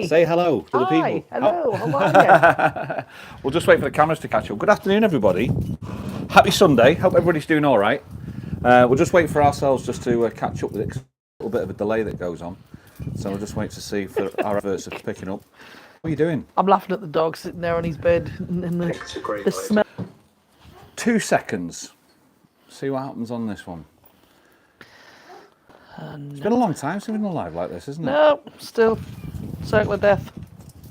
Hi. Say hello to the Hi. people. Hello. How are you? We'll just wait for the cameras to catch up. Good afternoon, everybody. Happy Sunday. Hope everybody's doing all right. We'll just wait for ourselves just to catch up with it. 'Cause a little bit of a delay that goes on. So we'll just wait to see if our adverts are picking up. What are you doing? I'm laughing at the dog sitting there on his bed and the smell. 2 seconds. See what happens on this one. It's been a long time since we've been live like this, isn't it? No, still circle of death.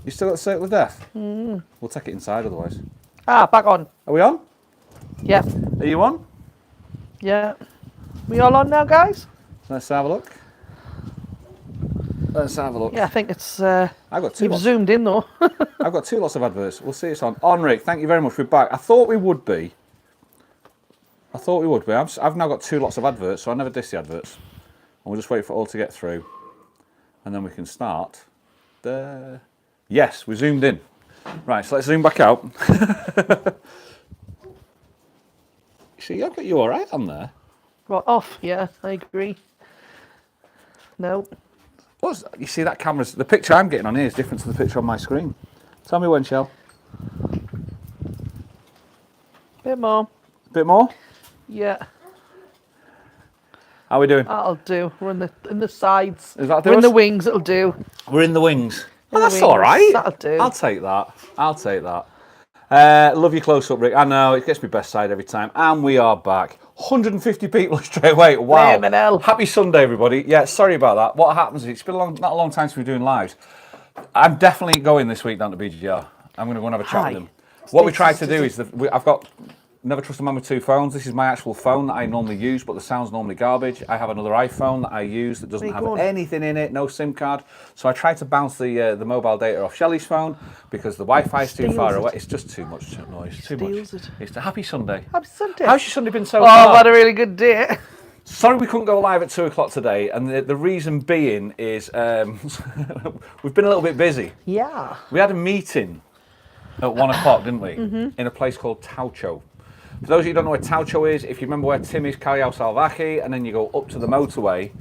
You still got the circle of death? Mm. We'll take it inside otherwise. Back on. Are we on? Yeah. Are you on? Yeah. We all on now, guys? Let's have a look. Let's have a look. Yeah, I think it's. I've got two. You've zoomed in though. I've got 2 lots of adverts. We'll see it's on. On, Rick. Thank you very much. We're back. I thought we would be. I've now got 2 lots of adverts, so I never diss the adverts. And we'll just wait for it all to get through, and then we can start. Yes, we zoomed in. Right, so let's zoom back out. See, I've got you all right on there. Right, off. Yeah, I agree. No. You see that camera's, the picture I'm getting on here is different to the picture on my screen. Tell me when, Shell. Bit more. Bit more? Yeah. How are we doing? That'll do. We're in the sides. Is that We're in the wings. It'll do. We're in the wings. In Well, the that's all wings. right. That'll do. I'll take that. Love your close up, Rick. I know it gets me best side every time, and we are back. 150 people straight away. Wow! Happy Sunday, everybody. Yeah, sorry about that. What happens is it's been not a long time since we're doing lives. I'm definitely going this week down to BGR. I'm going to go and have a chat with them. What we try to do is I've got. Never trust a man with 2 phones. This is my actual phone that I normally use, but the sound's normally garbage. I have another iPhone that I use that doesn't have anything in it, no SIM card. So I try to bounce the mobile data off Shelley's phone because the Wi-Fi is too far away. It's just too much noise. Too much. It's a happy Sunday. Happy Sunday. How's your Sunday been so far? Oh, what a really good day. Sorry we couldn't go live at 2 o'clock today, and the reason being is we've been a little bit busy. Yeah. We had a meeting at 1 o'clock, didn't we? In a place called Taucho. For those of you who don't know where Taucho is, if you remember where Tim is, Callao Salvaje, and then you go up to the motorway,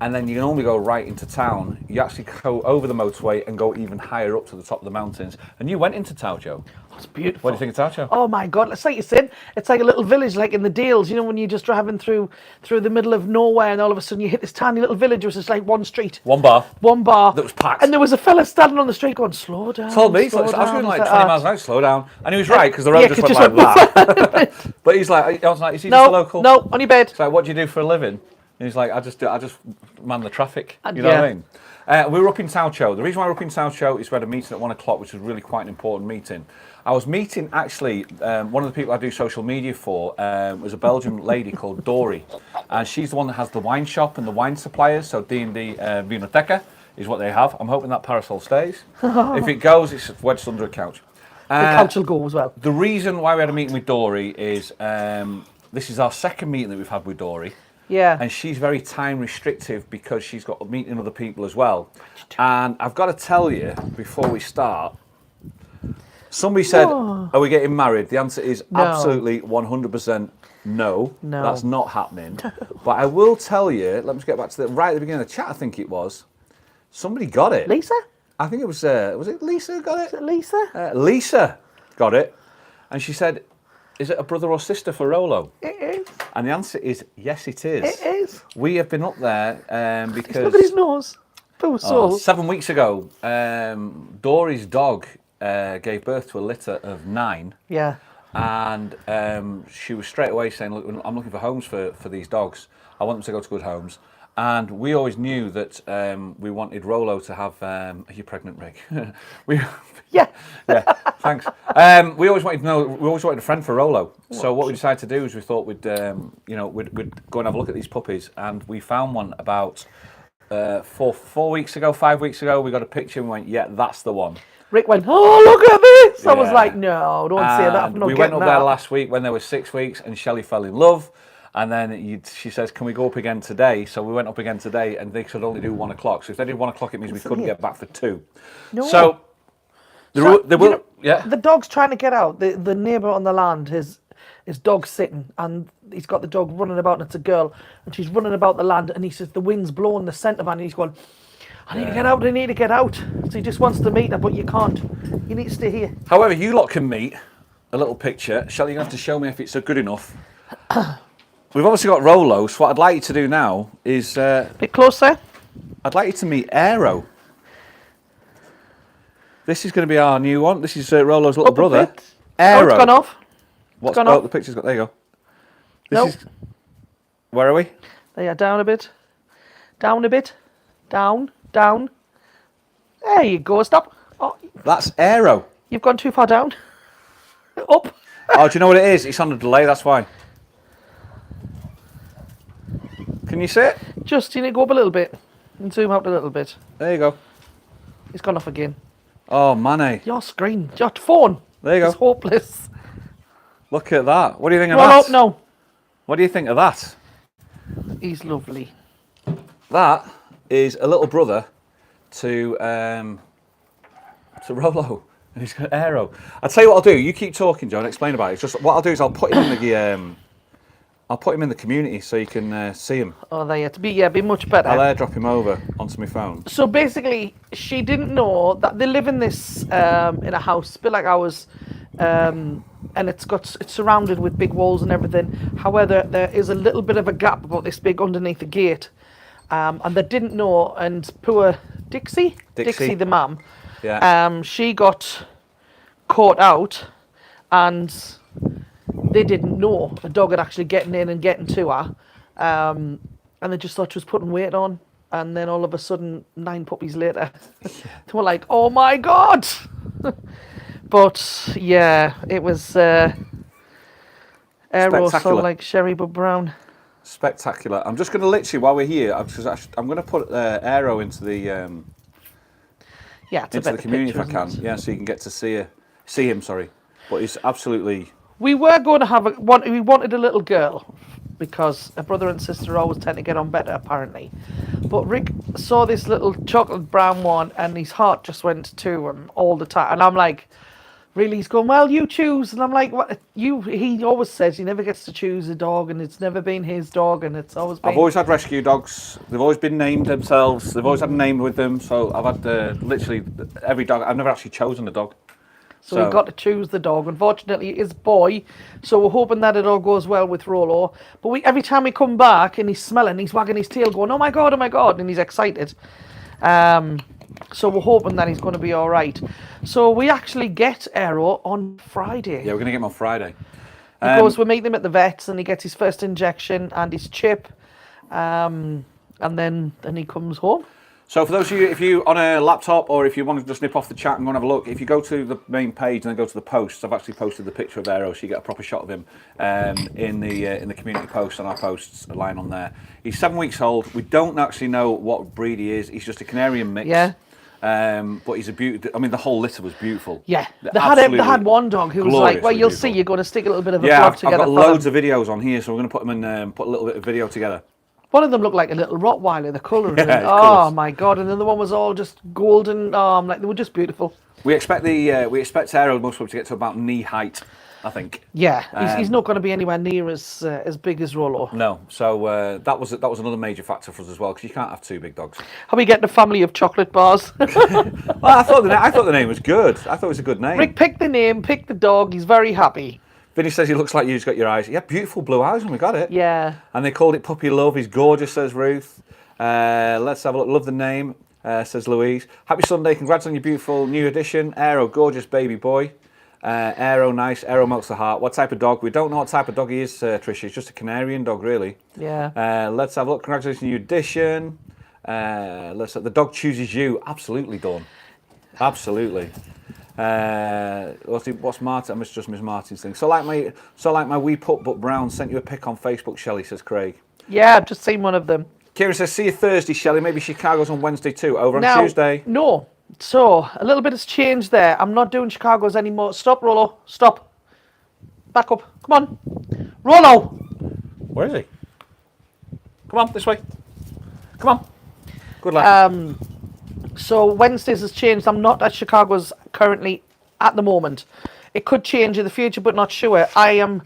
and then you can only go right into town. You actually go over the motorway and go even higher up to the top of the mountains. And you went into Taucho. It's beautiful. What do you think of Taucho? Oh my God! It's like you said. It's like a little village, like in the Dales. You know, when you're just driving through the middle of nowhere, and all of a sudden you hit this tiny little village, which is like one street, One bar. that was packed. and there was a fella standing on the street going, "Slow down." Told me, slow I was down." going like It's 20 miles an hour, slow down. And he was right, because the road just went like that. But he's like, I was like, is he just a local? No, on your bed. It's like, what do you do for a living? And he's like, I just man the traffic. You know what I mean? We were up in Taucho. The reason why we're up in Taucho is we had a meeting at 1 o'clock, which was really quite an important meeting. I was meeting, actually, one of the people I do social media for was a Belgian lady called Dory. And she's the one that has the wine shop and the wine suppliers. So D&D Vinoteca is what they have. I'm hoping that parasol stays. If it goes, it's wedged under a couch. The couch will go as well. The reason why we had a meeting with Dory is this is our second meeting that we've had with Dory. Yeah. And she's very time restrictive because she's got meeting other people as well. And I've got to tell you, before we start, somebody said, are we getting married? The answer is absolutely 100% no. That's not happening. But I will tell you, let me just get back to right at the beginning of the chat, I think it was, somebody got it. Lisa? I think it was it Lisa who got it? Is it Lisa? Lisa got it. And she said, is it a brother or sister for Rolo? It is. And the answer is, yes, it is. It is. We have been up there because... Look at his nose. 7 weeks ago, Dory's dog gave birth to a litter of 9. Yeah. And she was straight away saying, look, I'm looking for homes for these dogs. I want them to go to good homes. And we always knew that we wanted Rolo to have... are you pregnant, Rick? Yeah. Yeah, thanks. We always wanted a friend for Rolo. So what we decided to do is we thought we'd go and have a look at these puppies. And we found one about 4 weeks ago, 5 weeks ago. We got a picture and we went, yeah, that's the one. Rick went, oh, look at this. I was like, no, don't say that. I'm not we went up there last week when they were 6 weeks and Shelley fell in love. And then she says, can we go up again today? So we went up again today and they could only do 1 o'clock. So if they did 1 o'clock, it means we couldn't get back for 2. No. So, the dog's trying to get out. The neighbour on the land, his dog's sitting and he's got the dog running about and it's a girl and she's running about the land and he says the wind's blowing the scent of her and he's going, I need to get out, I need to get out. So he just wants to meet her, but you can't. You need to stay here. However, you lot can meet. A little picture. Shelley, you're going to have to show me if it's good enough. We've obviously got Rolo, so what I'd like you to do now is... A bit closer. I'd like you to meet Aero. This is going to be our new one. This is Rolo's little brother. Aero. Oh, it's gone off. What's gone off? The picture's got... There you go. This is... Where are we? There you are, down a bit. Down a bit. Down. Down. There you go, stop. Oh, that's Aero. You've gone too far down. Up. Oh, do you know what it is? It's on a delay, that's why. Can you see it? Just, you need to go up a little bit and zoom out a little bit. There you go. It's gone off again. Oh, Manny. Your screen, your phone. There you go. It's hopeless. Look at that. What do you think of Roll that? up, no. What do you think of that? He's lovely. That is a little brother to Rolo. And he's got Aero. I'll tell you what I'll do. You keep talking, John. Explain about it. It's just what I'll do is I'll put him in the I'll put him in the community so you can see him. Oh, there you be much better. I'll airdrop him over onto my phone. So basically, she didn't know that they live in this in a house, a bit like ours, and it's surrounded with big walls and everything. However, there is a little bit of a gap about this big underneath the gate, and they didn't know. And poor Dixie the mum. Yeah. She got caught out, and they didn't know the dog had actually getting in and getting to her, and they just thought she was putting weight on. And then all of a sudden, 9 puppies later, they were like, "Oh my God!" But yeah, it was Aero, so like Sherry but brown. Spectacular. I'm just going to literally, while we're here, I'm going to put Aero into the into the community if I can. Yeah, so you can get to see him. Sorry, but he's absolutely. We were going to we wanted a little girl because a brother and sister always tend to get on better apparently. But Rick saw this little chocolate brown one and his heart just went to him all the time. And I'm like, really? He's going, well, you choose. And I'm like, what? He always says he never gets to choose a dog and it's never been his dog and it's always been... I've always had rescue dogs. They've always been named themselves. They've always had a name with them. So I've had literally every dog. I've never actually chosen a dog. So we've got to choose the dog. Unfortunately, it's boy. So we're hoping that it all goes well with Rolo. But every time we come back and he's smelling, he's wagging his tail going, oh my God, and he's excited. So we're hoping that he's going to be all right. So we actually get Aero on Friday. Yeah, we're going to get him on Friday. We meet him at the vets and he gets his first injection and his chip. And then he comes home. So for those of you, if you on a laptop or if you want to just nip off the chat and go and have a look, if you go to the main page and then go to the posts, I've actually posted the picture of Aero so you get a proper shot of him in the community post on our posts, a line on there. He's 7 weeks old. We don't actually know what breed he is. He's just a Canarian mix. Yeah. But he's a beauty. I mean, the whole litter was beautiful. Yeah. They had one dog who was like, well, you'll see, you're going to stick a little bit of a vlog together. I've got loads of videos on here, so we're going to put them in, put a little bit of video together. One of them looked like a little Rottweiler, the colour. Yeah, my God. And the other one was all just golden. They were just beautiful. We expect Aero most probably to get to about knee height, I think. Yeah, he's not going to be anywhere near as big as Rolo. No, so that was another major factor for us as well, because you can't have 2 big dogs. How we getting a family of chocolate bars? Well, I thought the name was good. I thought it was a good name. Rick picked the name, picked the dog. He's very happy. Vinny says he looks like you've got your eyes. Yeah, beautiful blue eyes when we got it. Yeah. And they called it Puppy Love. He's gorgeous, says Ruth. Let's have a look. Love the name, says Louise. Happy Sunday. Congrats on your beautiful new addition. Aero, gorgeous baby boy. Aero, nice. Aero melts the heart. What type of dog? We don't know what type of dog he is, Tricia. It's just a Canarian dog, really. Yeah. Let's have a look. Congratulations on your new addition. The dog chooses you. Absolutely, Dawn. Absolutely. What's Martin? It's just Miss Martin's thing. So like my wee pup but brown sent you a pic on Facebook, Shelley, says Craig. Yeah, I've just seen one of them. Kieran says, see you Thursday, Shelley. Maybe Chicago's on Wednesday too. Over on Tuesday. No. So a little bit has changed there. I'm not doing Chicago's anymore. Stop, Rolo. Stop. Back up. Come on. Rolo. Where is he? Come on, this way. Come on. Good lad. So Wednesdays has changed. I'm not at Chicago's currently at the moment. It could change in the future, but not sure. I am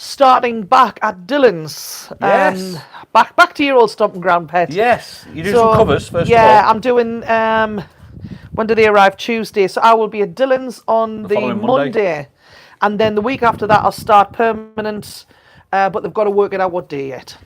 starting back at Dylan's. Yes. Back to your old stomping ground, pet. Yes. You do some covers first of all. Yeah, I'm doing. When do they arrive? Tuesday. So I will be at Dylan's on the following Monday. And then the week after that, I'll start permanent. But they've got to work it out what day yet.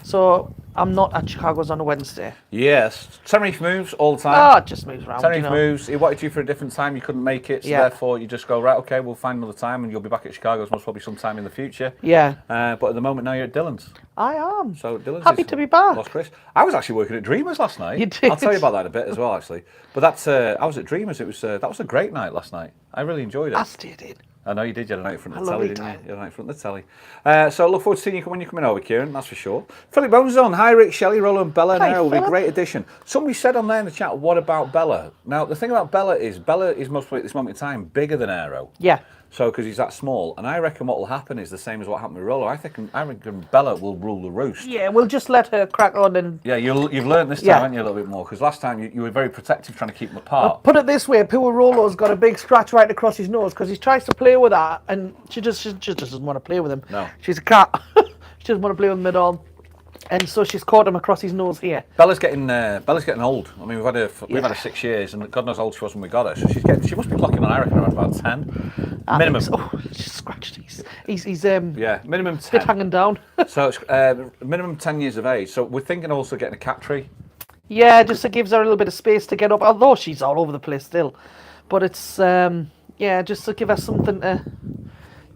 So I'm not at Chicago's on a Wednesday. Yes. Tenerife moves all the time. It just moves around. Tenerife moves. He wanted you for a different time. You couldn't make it. So therefore, you just go, right, okay, we'll find another time. And you'll be back at Chicago's most probably sometime in the future. Yeah. But at the moment, now you're at Dylan's. I am. So Dylan's happy to be back. Lost Chris. I was actually working at Dreamers last night. You did? I'll tell you about that in a bit as well, actually. But that's I was at Dreamers. It was that was a great night last night. I really enjoyed it. I stayed in. I know you did. You had a night in front of the Lovely telly, didn't time. you? You had a night in front of the telly. So look forward to seeing you when you're coming over, Kieran. That's for sure. Philip Bones is on. Hi, Rick, Shelley, Rollo, and Bella. Hi, Now will be a Philip. great addition. Somebody said on there in the chat, "What about Bella?" Now the thing about Bella is most probably at this moment in time bigger than Aero. Yeah. So because he's that small, and I reckon what will happen is the same as what happened with Rollo. I reckon Bella will rule the roost. Yeah, we'll just let her crack on and. Yeah, you've learned this time, haven't you, a little bit more? Because last time you were very protective, trying to keep them apart. Put it this way, poor Rollo's got a big scratch right across his nose because he tries to play with that and she just doesn't want to play with him. No. She's a cat. She doesn't want to play with him at all. And so she's caught him across his nose here. Bella's getting old. I mean, we've had her 6 years, and God knows how old she was when we got her. So she must be clocking on, I reckon, around about 10 minimum. So. Oh, she scratched. He's minimum 10. bit hanging down. So it's minimum 10 years of age. So we're thinking also getting a cat tree. Yeah, just it gives her a little bit of space to get up. Although she's all over the place still, but it's just to give her something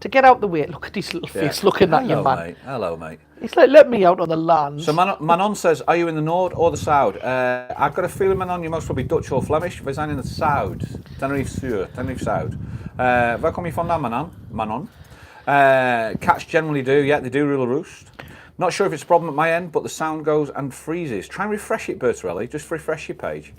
to get out the way. Look at his little face looking at you, man. Mate. Hello, mate. It's like, let me out on the land. So Manon says, are you in the Nord or the South? I've got a feeling, Manon, you're most probably Dutch or Flemish. We zijn in the South. Tenerife Sur, Tenerife South. Waar kom je vandaan, Manon? Cats generally do, they do rule a roost. Not sure if it's a problem at my end, but the sound goes and freezes. Try and refresh it, Bertarelli. Just refresh your page.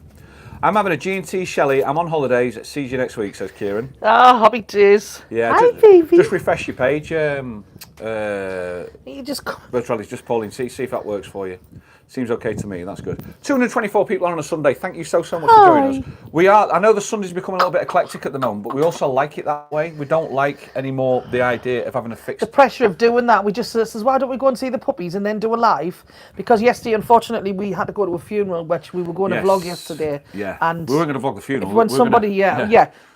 I'm having a G&T Shelley. I'm on holidays. See you next week, says Kieran. Happy days. Yeah, Hi, baby. Just refresh your page. You just Bertarelli's just polling. See if that works for you. Seems okay to me. That's good. 224 people on a Sunday. Thank you so much for joining us. I know the Sunday's becoming a little bit eclectic at the moment, but we also like it that way. We don't like anymore the idea of having a fixed. the pressure of doing that. We just says, why don't we go and see the puppies and then do a live? Because yesterday, unfortunately, we had to go to a funeral, which we were going to vlog yesterday. Yeah. And we were going to vlog the funeral. when somebody,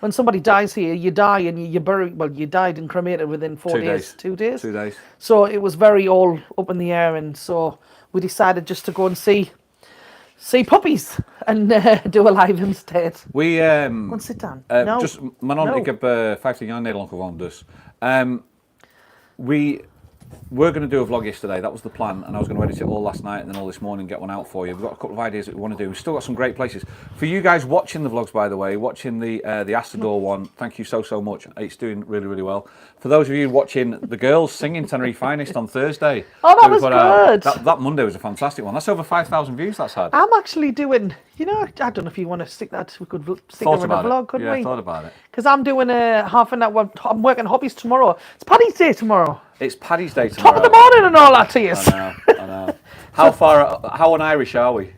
when somebody dies here, you die and you bury. Well, you died and cremated within 4 days. 2 days. 2 days. So it was very all up in the air, and so we decided just to go and see puppies and do a live instead. We Go and sit down. No. Just Manon, ik heb 15 jaar in Nederland gewoond, dus. We were going to do a vlog yesterday. That was the plan, and I was going to edit it all last night and then all this morning get one out for you. We've got a couple of ideas that we want to do. We've still got some great places for you guys watching the vlogs. By the way, watching the Astador one. Thank you so much. It's doing really well. For those of you watching the girls singing Tenerife Finest on Thursday. Oh, that was good. That Monday was a fantastic one. That's over 5,000 views. That's had. I'm actually doing. I don't know if you want to stick that. We could stick that in a vlog, couldn't we? Yeah, I thought about it. Because I'm doing a half an hour. I'm working hobbies tomorrow. It's Paddy's Day tomorrow. It's Paddy's Day tomorrow. Top of the morning and all that to you. I know. How un-Irish are we?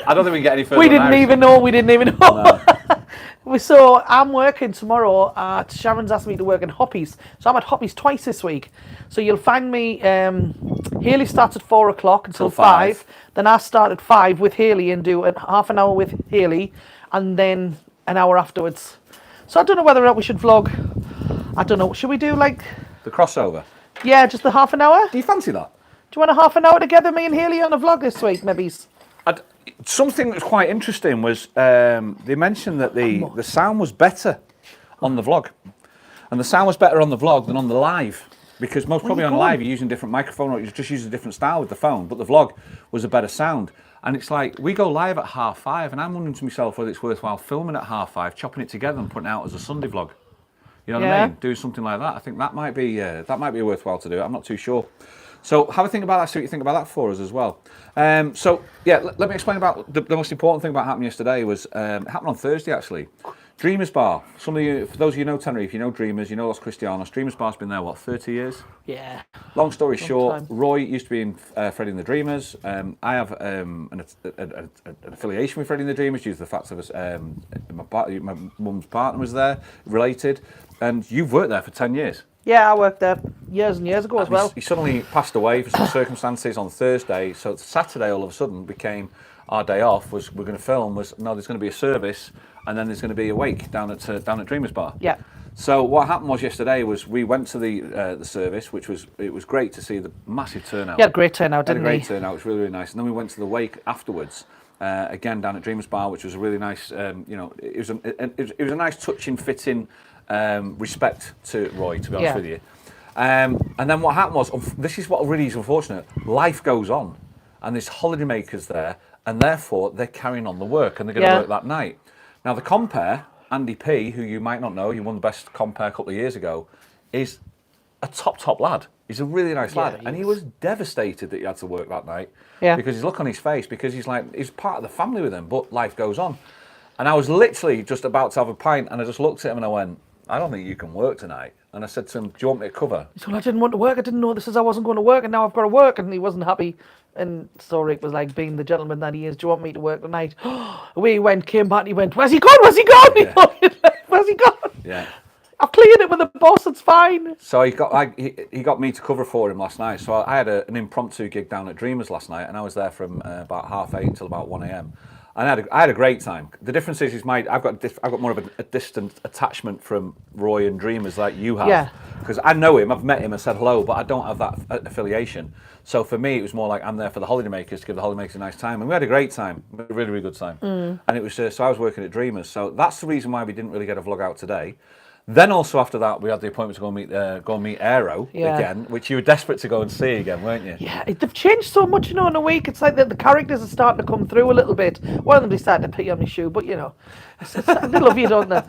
I don't think we can get any further. We didn't even know. No. So I'm working tomorrow. Sharon's asked me to work in Hoppies. So I'm at Hoppies twice this week. So you'll find me, Haley starts at 4 o'clock until 5. Then I start at 5 with Haley and do a half an hour with Haley and then an hour afterwards. So I don't know whether or not we should vlog. I don't know. Should we do like... The crossover? Yeah, just the half an hour? Do you fancy that? Do you want a half an hour together, me and Haley, on a vlog this week, maybe? Something that was quite interesting was they mentioned that the sound was better on the vlog. And the sound was better on the vlog than on the live. Because most probably on live you're using a different microphone or you just use a different style with the phone. But the vlog was a better sound. And it's like, we go live at 5:30 and I'm wondering to myself whether it's worthwhile filming at 5:30, chopping it together and putting it out as a Sunday vlog. You know what I mean? Doing something like that. I think that might be worthwhile to do. I'm not too sure. So have a think about that, see what you think about that for us as well. Let me explain about the most important thing about happening yesterday was, it happened on Thursday actually. Dreamers Bar. Some of you, for those of you who know Tenerife, you know Dreamers, you know Los Cristianos. Dreamers Bar's been there, 30 years? Yeah. Long story short, time. Roy used to be in Freddie and the Dreamers. I have an affiliation with Freddie and the Dreamers due to the fact that my mum's partner was there, related. And you've worked there for 10 years. Yeah, I worked there years and years ago as well. He suddenly passed away for some circumstances on Thursday, so Saturday all of a sudden became our day off. We're going to film. There's going to be a service, and then there's going to be a wake down at Dreamers Bar. Yeah. So what happened was yesterday was we went to the service, it was great to see the massive turnout. You had a great turnout, didn't you? Had a great turnout. It was really, really nice. And then we went to the wake afterwards. Again down at Dreamers Bar, which was a really nice, it was a nice touching, fitting respect to Roy, to be honest with you. And then what happened was, this is what really is unfortunate. Life goes on, and there's holidaymakers there, and therefore they're carrying on the work, and they're going to work that night. Now the compere, Andy P, who you might not know, he won the best compere a couple of years ago, is a top lad. He's a really nice lad, and he was devastated that he had to work that night because his look on his face, because he's part of the family with him, but life goes on. And I was literally just about to have a pint, and I just looked at him and I went, I don't think you can work tonight. And I said to him, do you want me to cover? He said, well, I didn't want to work. I didn't know this is I wasn't going to work, and now I've got to work. And he wasn't happy. And so Rick was like, being the gentleman that he is, do you want me to work tonight? Away he went, came back, and he went, where's he gone? Where's he gone? Yeah. Where's he gone? Yeah. I've cleared it with the boss, it's fine. So he got me to cover for him last night. So I had an impromptu gig down at Dreamers last night, and I was there from about 8:30 until about 1 a.m. And I had a great time. The difference is I've got more of a distant attachment from Roy and Dreamers like you have. Yeah. Because I know him, I've met him, I said hello, but I don't have that affiliation. So for me, it was more like I'm there for the holidaymakers to give the holidaymakers a nice time, and we had a great time, a really, really good time. And it was so I was working at Dreamers, so that's the reason why we didn't really get a vlog out today. Then also after that, we had the appointment to go and meet Aero again, which you were desperate to go and see again, weren't you? Yeah, they've changed so much, in a week. It's like the characters are starting to come through a little bit. One of them starting to pee on my shoe, but they love you, don't they?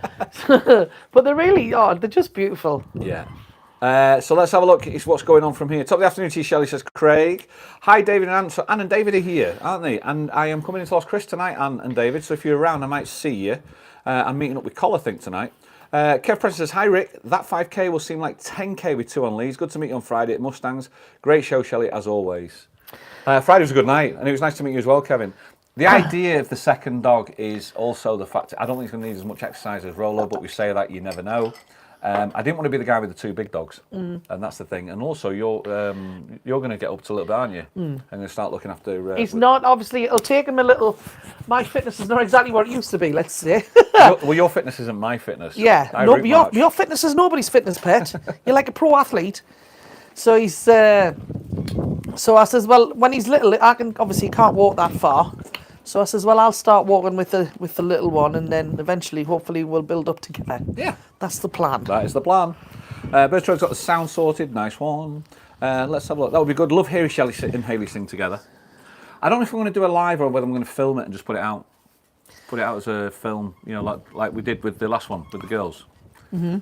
But they really are. They're just beautiful. Yeah. So let's have a look. It's what's going on from here. Top of the afternoon to you, Shelley, says Craig. Hi, David and Anne. So Anne and David are here, aren't they? And I am coming into Lost Chris tonight, Anne and David. So if you're around, I might see you. I'm meeting up with Col, I think, tonight. Kev Preston says, hi Rick, that 5k will seem like 10k with 2 on Leeds. Good to meet you on Friday at Mustangs. Great show, Shelley, as always. Friday was a good night, and it was nice to meet you as well, Kevin. The idea of the second dog is also the fact, I don't think he's going to need as much exercise as Rolo, but we say that, you never know. I didn't want to be the guy with the 2 big dogs, and that's the thing. And also, you're going to get up to a little bit, aren't you? And going to start looking after... He's not, obviously, it'll take him a little... My fitness is not exactly what it used to be, let's say. Well, your fitness isn't my fitness. Yeah, your fitness is nobody's fitness, pet. You're like a pro athlete. So he's... So I says, well, when he's little, obviously he can't walk that far. So I says, well, I'll start walking with the little one, and then eventually, hopefully, we'll build up together. Yeah. That's the plan. That is the plan. Bertrand's got the sound sorted. Nice one. Let's have a look. That would be good. Love hearing Shelley and Hayley sing together. I don't know if I'm going to do a live or whether I'm going to film it and just put it out. Put it out as a film, like we did with the last one, with the girls.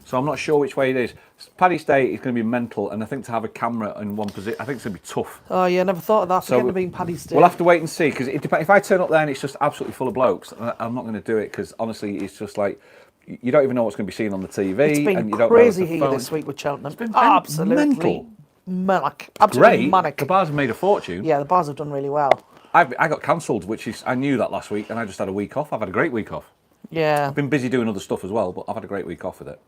So I'm not sure which way it is. Paddy's Day is going to be mental, and I think to have a camera in one position, I think it's going to be tough. Oh yeah, never thought of that. Forgetting to being Paddy's Day. We'll have to wait and see, because if I turn up there and it's just absolutely full of blokes, I'm not going to do it, because honestly, it's just like, you don't even know what's going to be seen on the TV. It's been and you don't crazy know here this week with Cheltenham. It's been absolutely mental. Manic. Absolutely manic. The bars have made a fortune. Yeah, the bars have done really well. I got cancelled, I knew that last week, and I just had a week off. I've had a great week off. Yeah. I've been busy doing other stuff as well, but I've had a great week off with it.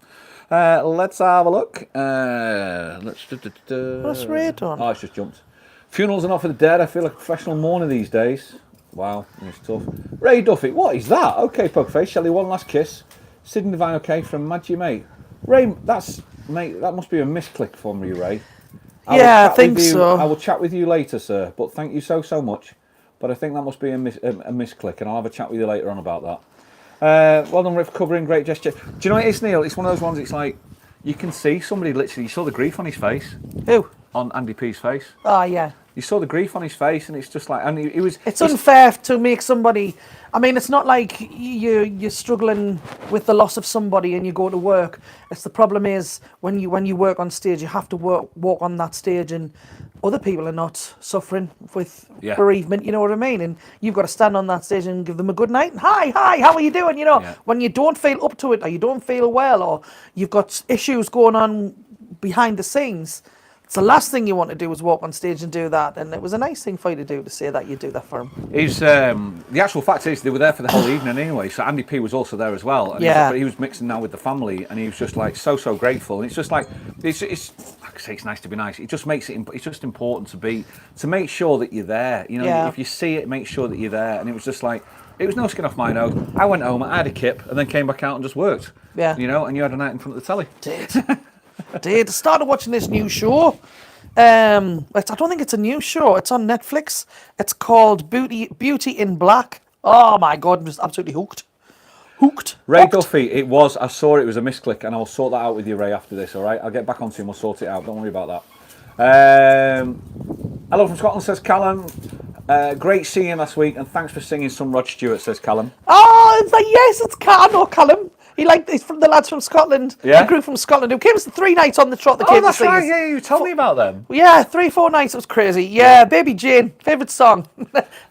Let's have a look. What's Ray done? Oh, it's just jumped. Funerals are not for the dead. I feel like a professional mourner these days. Wow, it's tough. Ray Duffy, what is that? Okay, Pugface. Shelley, one last kiss. Sydney Divine, okay, from Maggie Mate. Ray, that must be a misclick from you, Ray. I think so. I will chat with you later, sir. But thank you so much. But I think that must be a misclick, and I'll have a chat with you later on about that. Well done, Rick, for covering. Great gesture. Do you know what it is, Neil? It's one of those ones. It's like you can see somebody literally. You saw the grief on his face. Who? On Andy P's face. Oh yeah. You saw the grief on his face, and it's just like, and it was. It's unfair to make somebody. I mean, it's not like you're struggling with the loss of somebody and you go to work. It's the problem is when you work on stage, you have to walk on that stage, and other people are not suffering with bereavement. You know what I mean? And you've got to stand on that stage and give them a good night. Hi, how are you doing? When you don't feel up to it, or you don't feel well, or you've got issues going on behind the scenes. It's the last thing you want to do is walk on stage and do that. And it was a nice thing for you to do, to say that you do that for him. The actual fact is they were there for the whole evening anyway. So Andy P was also there as well. And but he was mixing now with the family, and he was just like so grateful. And it's just like it's like I say, it's nice to be nice. It just makes it. It's just important to make sure that you're there. You know, if you see it, make sure that you're there. And it was just like. It was no skin off my nose. I went home, I had a kip, and then came back out and just worked. Yeah. You know, and you had a night in front of the telly. Did. Started watching this new show. I don't think it's a new show. It's on Netflix. It's called Beauty in Black. Oh my God, I'm just absolutely hooked. Ray Duffy, it was. I saw it was a misclick, and I'll sort that out with you, Ray, after this, all right? I'll get back onto him, we'll sort it out. Don't worry about that. Hello from Scotland, says Callum. Great seeing last week, and thanks for singing some Rod Stewart, says Callum. Oh, it's like, yes, it's Callum. No, Callum. He's from the lads from Scotland. Yeah. The group from Scotland who came 3 nights on the trot. That came that's to see right. us. Yeah, you told me about them. Yeah, 3-4 nights. It was crazy. Yeah, Baby Jane, favourite song.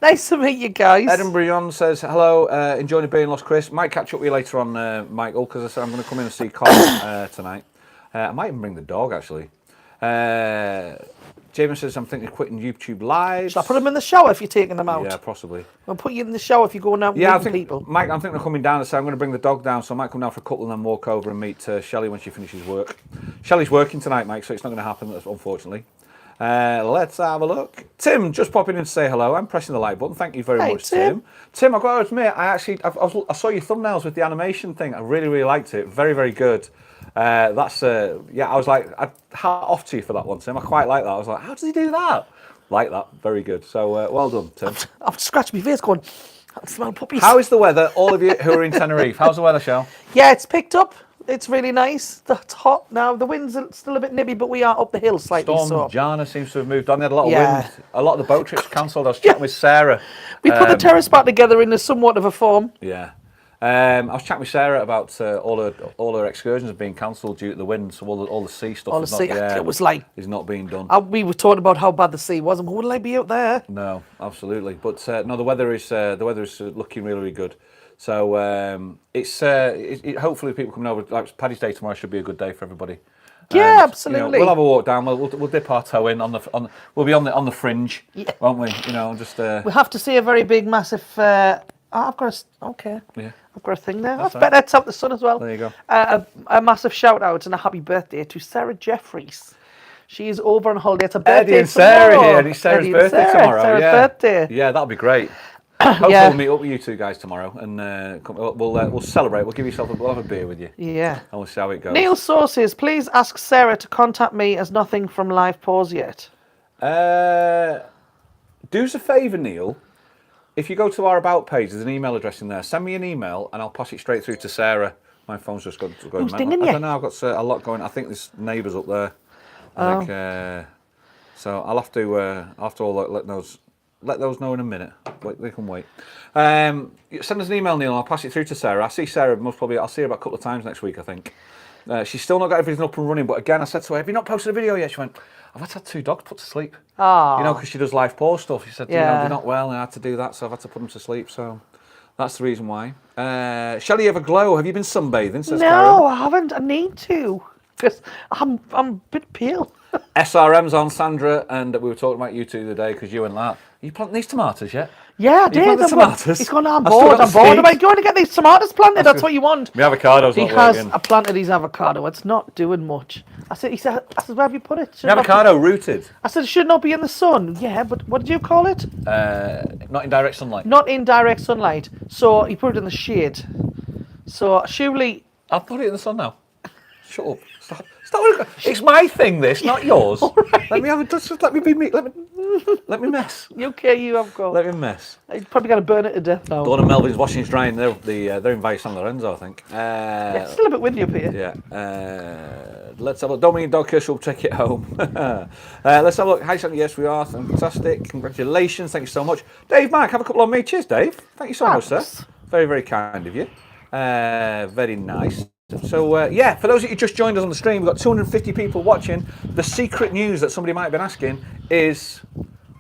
Nice to meet you guys. Edinburgh says hello. Enjoying the being lost, Chris. Might catch up with you later on, Michael, because I said I'm going to come in and see Colin tonight. I might even bring the dog actually. James says, I'm thinking of quitting YouTube Live. Shall I put them in the shower if you're taking them out? Yeah, possibly. I'll put you in the shower if you're going out yeah, meeting people. Mike, I'm thinking of coming down and say I'm going to bring the dog down, so I might come down for a couple and then walk over and meet Shelley when she finishes work. Shelley's working tonight, Mike, so it's not going to happen, unfortunately. Let's have a look. Tim, just popping in to say hello. I'm pressing the like button. Thank you very much, Tim. Tim, I've got to admit, I saw your thumbnails with the animation thing. I really, really liked it. Very, very good. I was like, hat off to you for that one, Tim. I quite like that. I was like, how does he do that? Like that. Very good. So, well done, Tim. I've scratched my face going, I smell puppies. How is the weather, all of you who are in Tenerife? How's the weather, Shell? Yeah, it's picked up. It's really nice. It's hot now. The wind's still a bit nibby, but we are up the hill slightly. Storm Jana seems to have moved on. They had a lot of wind. A lot of the boat trips cancelled. I was chatting with Sarah. We put the terrace back together in somewhat of a form. Yeah. I was chatting with Sarah about all her excursions have been cancelled due to the wind, so all the sea stuff it was like is not being done. We were talking about how bad the sea was, and wouldn't I be out there? No, absolutely. But no, the weather is looking really, really good. So hopefully people coming over. Like Paddy's Day tomorrow should be a good day for everybody. Yeah, absolutely. We'll have a walk down. We'll dip our toe in we'll be on the fringe, won't we? Just. We have to see a very big, massive. I've got a thing there. That's better. It's out the sun as well. There you go. A massive shout out and a happy birthday to Sarah Jeffries. She is over on holiday. It's her birthday Eddie and Sarah tomorrow. here, and it's Sarah's birthday tomorrow. Sarah's birthday. Yeah, that'll be great. Hopefully we'll meet up with you two guys tomorrow, and we'll celebrate. We'll give we'll have a beer with you. Yeah. And we'll see how it goes. Neil Source says, please ask Sarah to contact me as nothing from live pause yet. Do us a favour, Neil. If you go to our About page, there's an email address in there. Send me an email and I'll pass it straight through to Sarah. My phone's just going Who's mental. dinging you? I don't know, I've got a lot going. I think there's neighbours up there. I think, so I'll have to let those know in a minute. They can wait. Send us an email, Neil, and I'll pass it through to Sarah. I'll see Sarah I'll see her about a couple of times next week, I think. She's still not got everything up and running, but again, I said to her, have you not posted a video yet? She went, I've had to have 2 dogs put to sleep. Oh. Because she does live pause stuff. She said, they're not well, and I had to do that, so I've had to put them to sleep. So that's the reason why. Shelley, you have a glow. Have you been sunbathing? Says Karen. I haven't. I need to, because I'm a bit pale. SRM's on, Sandra, and we were talking about you two the other day because you and that. Are you planting these tomatoes yet? Yeah, I did. You planted tomatoes? He's gone, I'm bored. Am I going to get these tomatoes planted? That's what you want. My avocado's not working. I planted his avocado. It's not doing much. He said, where have you put it? The avocado rooted. I said, it should not be in the sun. Yeah, but what did you call it? Not in direct sunlight. Not in direct sunlight. So he put it in the shade. So surely... I'll put it in the sun now. Shut up. Stop. It's my thing, this, not yours. Right. Let me have it. Let me be me. Let me mess. You have got. Let me mess. He's probably going to burn it to death now. Dawn and Melvin's washing his drying. They're in Valle San Lorenzo, I think. It's still a bit windy up here. Yeah. Let's have a look. Dominic Dogkiss will take it home. Let's have a look. Hi, Shannon. Yes, we are. Fantastic. Congratulations. Thank you so much. Dave Mark, have a couple on me. Cheers, Dave. Thank you so much, sir. Very, very kind of you. Very nice. So, for those of you who just joined us on the stream, we've got 250 people watching. The secret news that somebody might have been asking is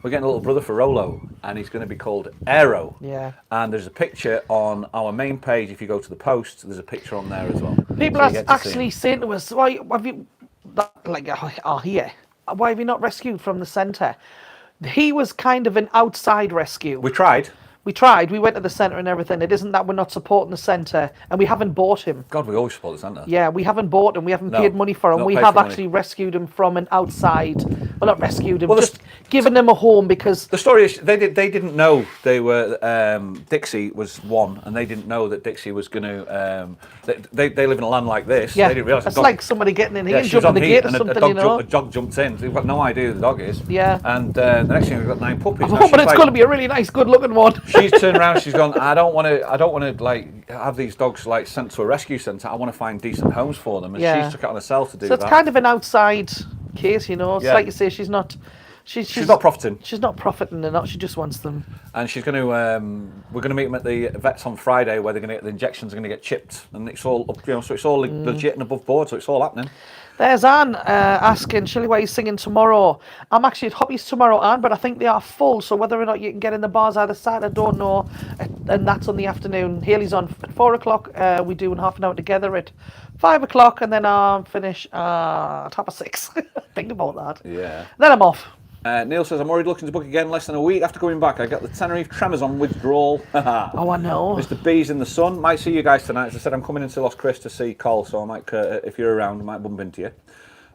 we're getting a little brother for Rolo, and he's going to be called Aero. Yeah. And there's a picture on our main page. If you go to the post, there's a picture on there as well. People are actually saying to us, why have you, here? why have you not rescued from the centre? He was kind of an outside rescue. We tried. We tried. We went to the centre and everything. It isn't that we're not supporting the centre, and we haven't bought him. God, we always support the centre. Yeah, we haven't bought him. We haven't paid money for him. We have actually rescued him from an outside. Well, not rescued him, just given him a home because the story is they didn't know they were Dixie was one, and they didn't know that Dixie was going to. They live in a land like this. Yeah, they didn't realise it's like somebody getting in here and jumping the gate or something. A dog jumped in. So we've got no idea who the dog is. Yeah. And the next thing we've got 9 puppies. But it's going to be a really nice, good-looking one. She's turned around. She's gone. I don't want to like have these dogs like sent to a rescue centre. I want to find decent homes for them. And she's took it on herself to do that. So it's kind of an outside case, you know. It's like you say, she's not profiting. She's not profiting enough. She just wants them. And she's going to. We're going to meet them at the vets on Friday, where they're going to get the injections are going to get chipped, and it's all up, you know. So it's all legit and above board. So it's all happening. There's Anne asking, Shelley, why are you singing tomorrow? I'm actually at Hobbies tomorrow, Anne, but I think they are full, so whether or not you can get in the bars either side, I don't know. And that's on the afternoon. Haley's on at 4 o'clock. We're doing half an hour together at 5 o'clock, and then I'll finish at 6:30. Think about that. Yeah. Then I'm off. Neil says, I'm already looking to book again less than a week after coming back. I got the Tenerife tremors on withdrawal. Oh, I know. Mr. B's in the sun. Might see you guys tonight. As I said, I'm coming into Los Chris to see Cole, so I might, if you're around, I might bump into you.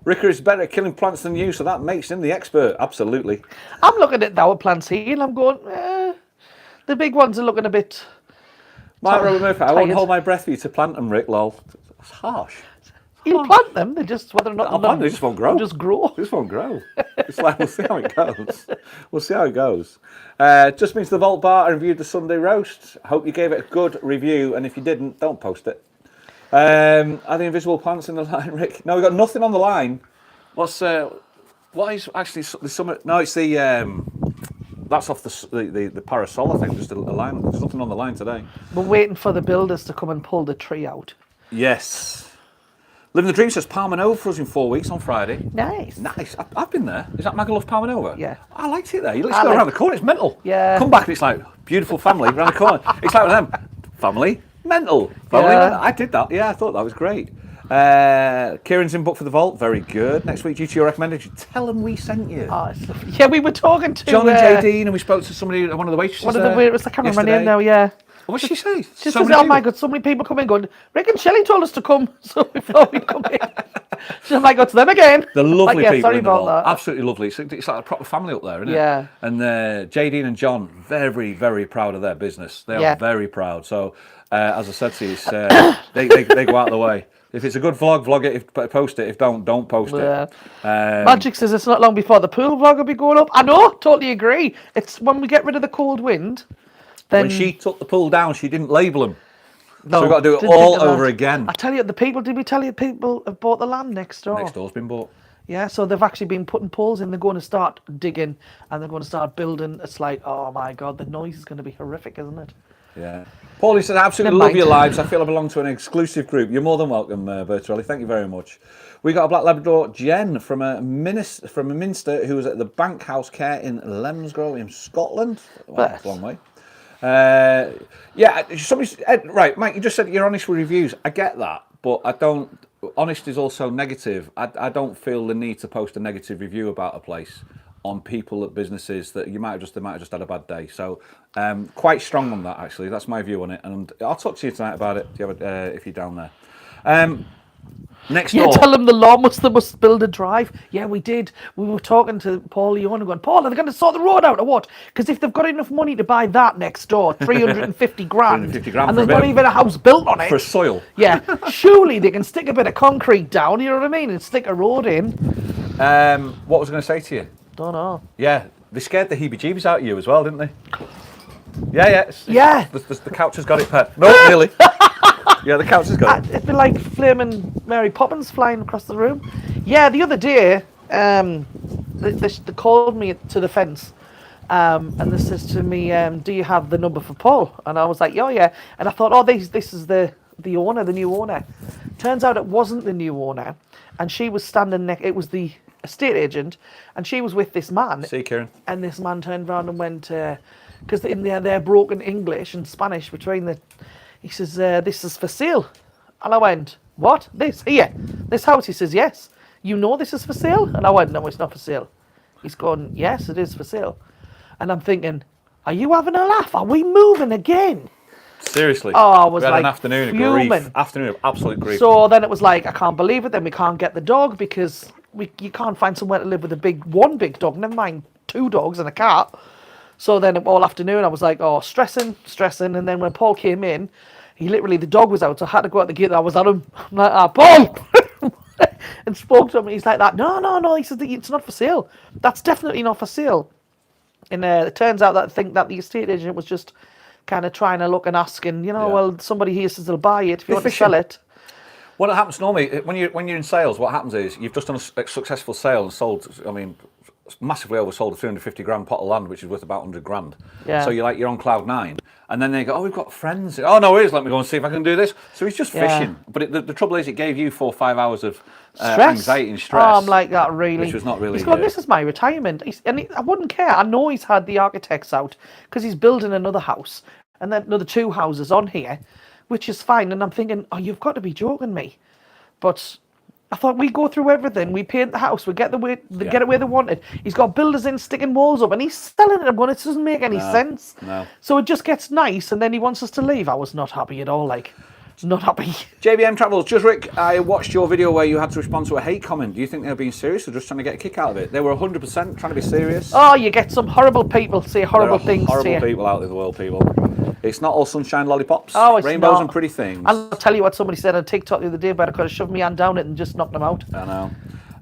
Ricker is better at killing plants than you, so that makes him the expert. Absolutely. I'm looking at our plants here, and I'm going, the big ones are looking a bit... Mark Robert Murphy, I won't hold my breath for you to plant them, Rick, lol. That's harsh. You'll plant them, they just, whether or not... They just won't grow. They just grow. They just won't grow. It's like, we'll see how it goes. We'll see how it goes. Just means the Vault Bar, I reviewed the Sunday roast. Hope you gave it a good review, and if you didn't, don't post it. Are the invisible plants in the line, Rick? No, we've got nothing on the line. What is actually the summit? No, it's the... that's off the parasol, I think, just a line. There's nothing on the line today. We're waiting for the builders to come and pull the tree out. Yes. Living the Dream says Palmanova for us in 4 weeks on Friday. Nice. Nice. I've been there. Is that Magaluf Palmanova? Yeah. I liked it there. You literally go around the corner. It's mental. Yeah. Come back and it's like, beautiful family around the corner. It's like with them. Family. Mental. Family. Yeah. Mental. I did that. Yeah, I thought that was great. Kieran's in book for the Vault. Very good. Next week, due to your recommendation, tell them we sent you. Oh, yeah, we were talking to... John and JD, and we spoke to somebody, one of the waitresses One of the waitresses, I can't remember her name now, yeah. What did she say? She says, oh my God, so many people come in going, Rick and Shelley told us to come, so we thought we'd come in. She's like, it's them again. They're lovely people sorry in the about Vault. that. Absolutely lovely. It's like a proper family up there, isn't it? Yeah. And JD and John, very, very proud of their business. They are very proud. So, as I said to you, they go out of the way. If it's a good vlog, vlog it. Post it. If don't post it. Magic says it's not long before the pool vlog will be going up. I know, totally agree. It's when we get rid of the cold wind. Then... When she took the pool down, she didn't label them. No, so we've got to do it all over again. I tell you, did we tell you people have bought the land next door? Next door's been bought. Yeah, so they've actually been putting poles in. They're going to start digging and they're going to start building. It's like, oh my God, the noise is going to be horrific, isn't it? Yeah. Paulie said, I absolutely love your lives. I feel I belong to an exclusive group. You're more than welcome, Bertarelli. Thank you very much. We got a Black Labrador, Jen, from a Minster, who was at the Bank House Care in Lemsgrove in Scotland. Well, that's a long way. Yeah, somebody, right, Mike, you just said you're honest with reviews. I get that, but I don't, honest is also negative. I don't feel the need to post a negative review about a place on people at businesses that they might have just had a bad day. So quite strong on that, actually. That's my view on it, and I'll talk to you tonight about it if you're down there. Next door. Tell them the law must build a drive. Yeah, we did. We were talking to Paul Leon going, Paul, are they going to sort the road out or what? Because if they've got enough money to buy that next door, 350 grand, and there's not even a house built on it. For soil. Yeah, surely they can stick a bit of concrete down, you know what I mean, and stick a road in. What was I going to say to you? Don't know. Yeah, they scared the heebie-jeebies out of you as well, didn't they? Yeah. Yeah. The couch has got it pet. No, really. Yeah, the couch has got it. It'd be like flaming Mary Poppins flying across the room. Yeah, the other day, they called me to the fence, and they says to me, do you have the number for Paul? And I was like, oh yeah. And I thought, oh, this is the owner, the new owner. Turns out it wasn't the new owner, and she was standing next. It was the estate agent, and she was with this man. See, Kieran. And this man turned around and went, because in their broken English and Spanish between the. He says, this is for sale. And I went, what? This? Here? This house? He says, yes. you know this is for sale? And I went, no, it's not for sale. He's going, yes, it is for sale. And I'm thinking, are you having a laugh? Are we moving again? Seriously. Oh, I was we had like an afternoon fuming. of grief. Afternoon of absolute grief. So then it was like, I can't believe it. Then we can't get the dog because you can't find somewhere to live with one big dog, never mind 2 dogs and a cat. So then all afternoon I was like, oh, stressing. And then when Paul came in, the dog was out, so I had to go out the gate. I was at him. I'm like, Paul! And spoke to him. And he's like that. No. He said, it's not for sale. That's definitely not for sale. And it turns out that the estate agent was just kind of trying to look and asking, well, somebody here says they'll buy it if you want to sell it. What happens normally when you're in sales? What happens is you've just done a successful sale and sold. I mean, massively oversold a 350 grand plot of land, which is worth about 100 grand. Yeah. So you're on cloud 9, and then they go, oh, we've got friends. Oh no, let me go and see if I can do this. So he's just fishing. But the trouble is, it gave you 4 or 5 hours of anxiety and stress. Oh, I'm like that, really. Which was not really. He's going, this is my retirement, I wouldn't care. I know he's had the architects out because he's building another house and then another 2 houses on here, which is fine. And I'm thinking, oh, you've got to be joking me. But I thought, we go through everything. We paint the house. We get get it where they want it. He's got builders in sticking walls up, and he's selling it. I'm going, it doesn't make any sense. No. So it just gets nice, and then he wants us to leave. I was not happy at all. Not happy. JBM Travels, just Rick, I watched your video where you had to respond to a hate comment. Do you think they were being serious or just trying to get a kick out of it? They were 100% trying to be serious. Oh, you get some horrible people say horrible things to you. Horrible people out in the world, people. It's not all sunshine lollipops. Oh, it's rainbows not. and pretty things. I'll tell you what somebody said on TikTok the other day, but I could have shoved my hand down it and just knocked them out. I know.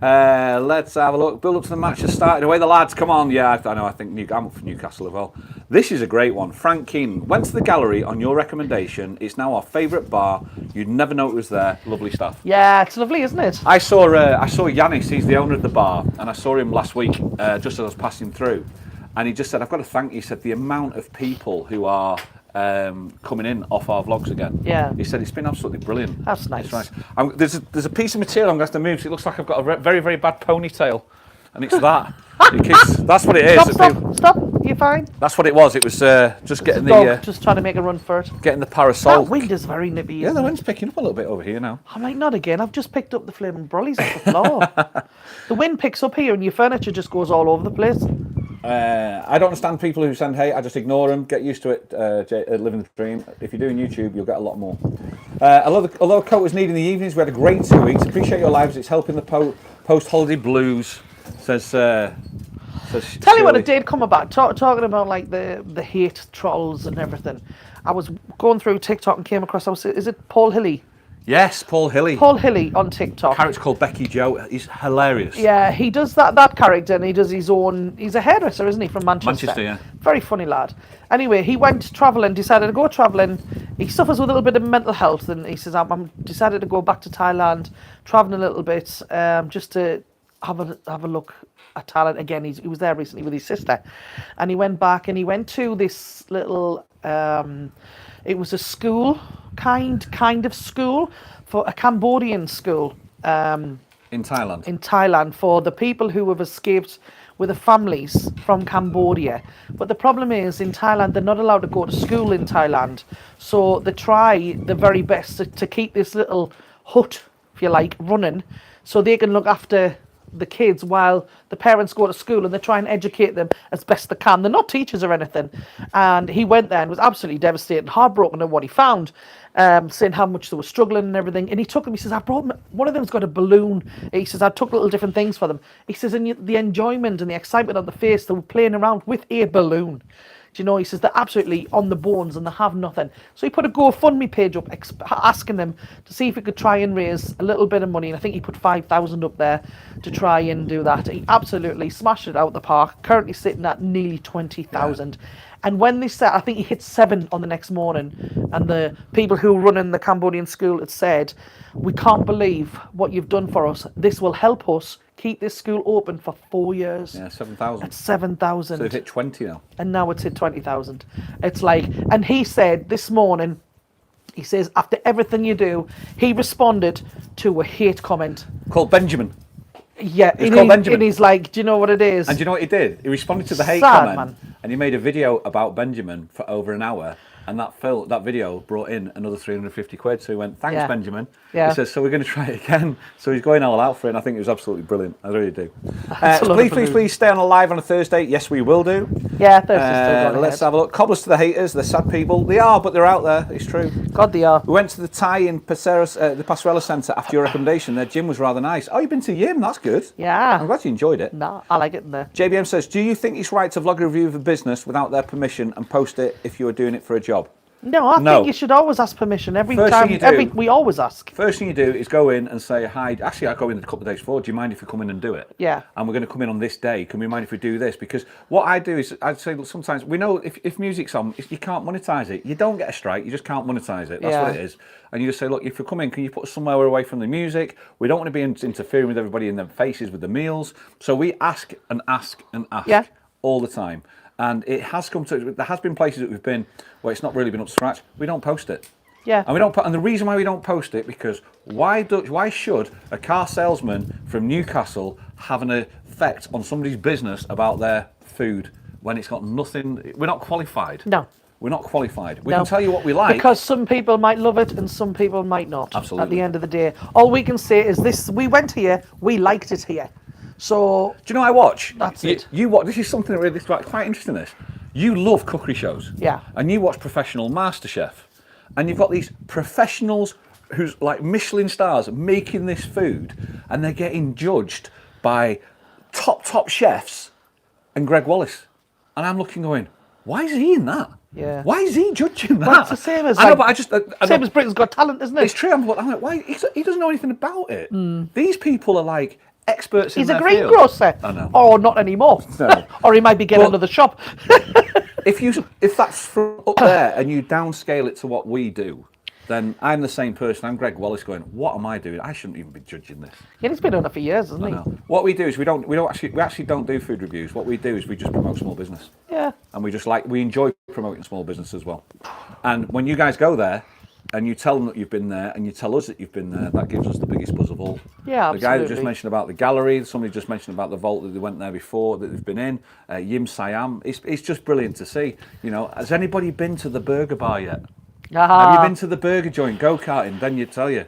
Let's have a look. Build up to the match has started. Away the lads, come on. Yeah, I know. I think I'm up for Newcastle as well. This is a great one. Frank Keane went to the gallery on your recommendation. It's now our favourite bar. You'd never know it was there. Lovely stuff. Yeah, it's lovely, isn't it? I saw Yanis. He's the owner of the bar, and I saw him last week just as I was passing through, and he just said, "I've got to thank you." He said the amount of people who are coming in off our vlogs again. Yeah. He said it's been absolutely brilliant. That's nice. It's nice. There's a piece of material I'm going to have to move. So it looks like I've got a very, very bad ponytail, and it's that. That's what it is. Stop. You're fine. That's what it was. It was just getting just trying to make a run for it. Getting the parasol. That wind is very nippy. Yeah, the wind's picking up a little bit over here now. I'm like, not again. I've just picked up the flaming brollies off the floor. The wind picks up here and your furniture just goes all over the place. I don't understand people who send hate. I just ignore them. Get used to it. Living the dream. If you're doing YouTube, you'll get a lot more. Although a coat was needed in the evenings, we had a great 2 weeks. Appreciate your lives. It's helping the post-holiday blues. Says Tell you what, it did come about. Talking about like the hate trolls and everything. I was going through TikTok and came across. Is it Paul Hilly? Yes, Paul Hilly. Paul Hilly on TikTok. Character called Becky Joe. He's hilarious. Yeah, he does that character, and he does his own. He's a hairdresser, isn't he, from Manchester? Manchester, yeah. Very funny lad. Anyway, he went travelling, decided to go travelling. He suffers with a little bit of mental health, and he says, I'm decided to go back to Thailand, travelling a little bit, just to have a look at Thailand again. He was there recently with his sister, and he went back, and he went to this little. It was a school, kind of school, for a Cambodian school. In Thailand. In Thailand, for the people who have escaped with the families from Cambodia. But the problem is, in Thailand, they're not allowed to go to school in Thailand. So they try their very best to keep this little hut, if you like, running, so they can look after the kids while the parents go to school, and they try and educate them as best they can. They're not teachers or anything. And he went there and was absolutely devastated, heartbroken at what he found, saying how much they were struggling and everything. And he took them, he says, I brought them, one of them's got a balloon. He says, I took little different things for them. He says, and the enjoyment and the excitement on the face, they were playing around with a balloon. Do you know, he says they're absolutely on the bones and they have nothing. So he put a GoFundMe page up asking them to see if he could try and raise a little bit of money. And I think he put 5,000 up there to try and do that. He absolutely smashed it out the park, currently sitting at nearly 20,000. Yeah. And when they said, I think he hit 7 on the next morning, and the people who run in the Cambodian school had said, we can't believe what you've done for us. This will help us keep this school open for 4 years. Yeah, 7,000. That's 7,000. So they've hit 20 now. And now it's hit 20,000. It's like, and he said this morning, he says, after everything you do, he responded to a hate comment. Called Benjamin. Yeah, Benjamin. And he's like, do you know what it is? And do you know what he did? He responded to the hate Sad, comment, man. and he made a video about Benjamin for over an hour, And that video brought in another 350 quid. So he went, thanks, Yeah. Benjamin. Yeah. He says, so we're going to try it again. So he's going all out for it. And I think it was absolutely brilliant. I really do. Please stay on live on a Thursday. Yes, we will do. Yeah, Thursday's still going Let's have a look. Cobblers to the haters. They're sad people. They are, but they're out there. It's true. God, they are. We went to the Thai in the Passerella Centre after your recommendation. Their gym was rather nice. Oh, you've been to Yim. That's good. Yeah. I'm glad you enjoyed it. No, I like it in there. JBM says, do you think it's right to vlog a review of a business without their permission and post it if you are doing it for a job? No, I think you should always ask permission every First time. thing you do- We always ask. First thing you do is go in and say, hi. Actually, I go in a couple of days before. Do you mind if we come in and do it? Yeah. And we're going to come in on this day. Can we mind if we do this? Because what I do is I'd say sometimes we know if music's on, you can't monetize it. You don't get a strike. You just can't monetize it. That's what it is. And you just say, look, if you come in, can you put us somewhere away from the music? We don't want to be interfering with everybody in their faces with the meals. So we ask and ask and ask all the time. And it has come to, there has been places that we've been where it's not really been up to scratch. We don't post it. Yeah. And we don't. And the reason why we don't post it, because why should a car salesman from Newcastle have an effect on somebody's business about their food when it's got nothing? We're not qualified. No. We're not qualified. We can tell you what we like. Because some people might love it and some people might not. Absolutely. At the end of the day. All we can say is this, we went here, we liked it here. So... Do you know what I watch? That's it. You watch, this is something that really, quite interesting, this. You love cookery shows. Yeah. And you watch Professional MasterChef. And you've got these professionals who's like Michelin stars making this food, and they're getting judged by top chefs and Greg Wallace. And I'm looking going, why is he in that? Yeah. Why is he judging that? Well, it's the same as I know, but I just... same as Britain's Got Talent, isn't it? It's true. I'm like, why? He doesn't know anything about it. These people are like experts in their field. He's a greengrocer. I know. Or not anymore. No. Or he might be getting another shop. If that's from up there and you downscale it to what we do, then I'm the same person. I'm Greg Wallace going, what am I doing? I shouldn't even be judging this. Yeah, he's been doing it for years, hasn't he? What we do is we actually don't do food reviews. What we do is we just promote small business. Yeah. And we enjoy promoting small business as well. And when you guys go there and you tell them that you've been there and you tell us that you've been there, that gives us the biggest buzz of all. Yeah, The guy that just mentioned about the gallery, somebody just mentioned about the vault that they went there before, that they've been in, Yim Siam. It's just brilliant to see. You know, has anybody been to the burger bar yet? Have you been to the burger joint, go-karting? Then you'd tell you.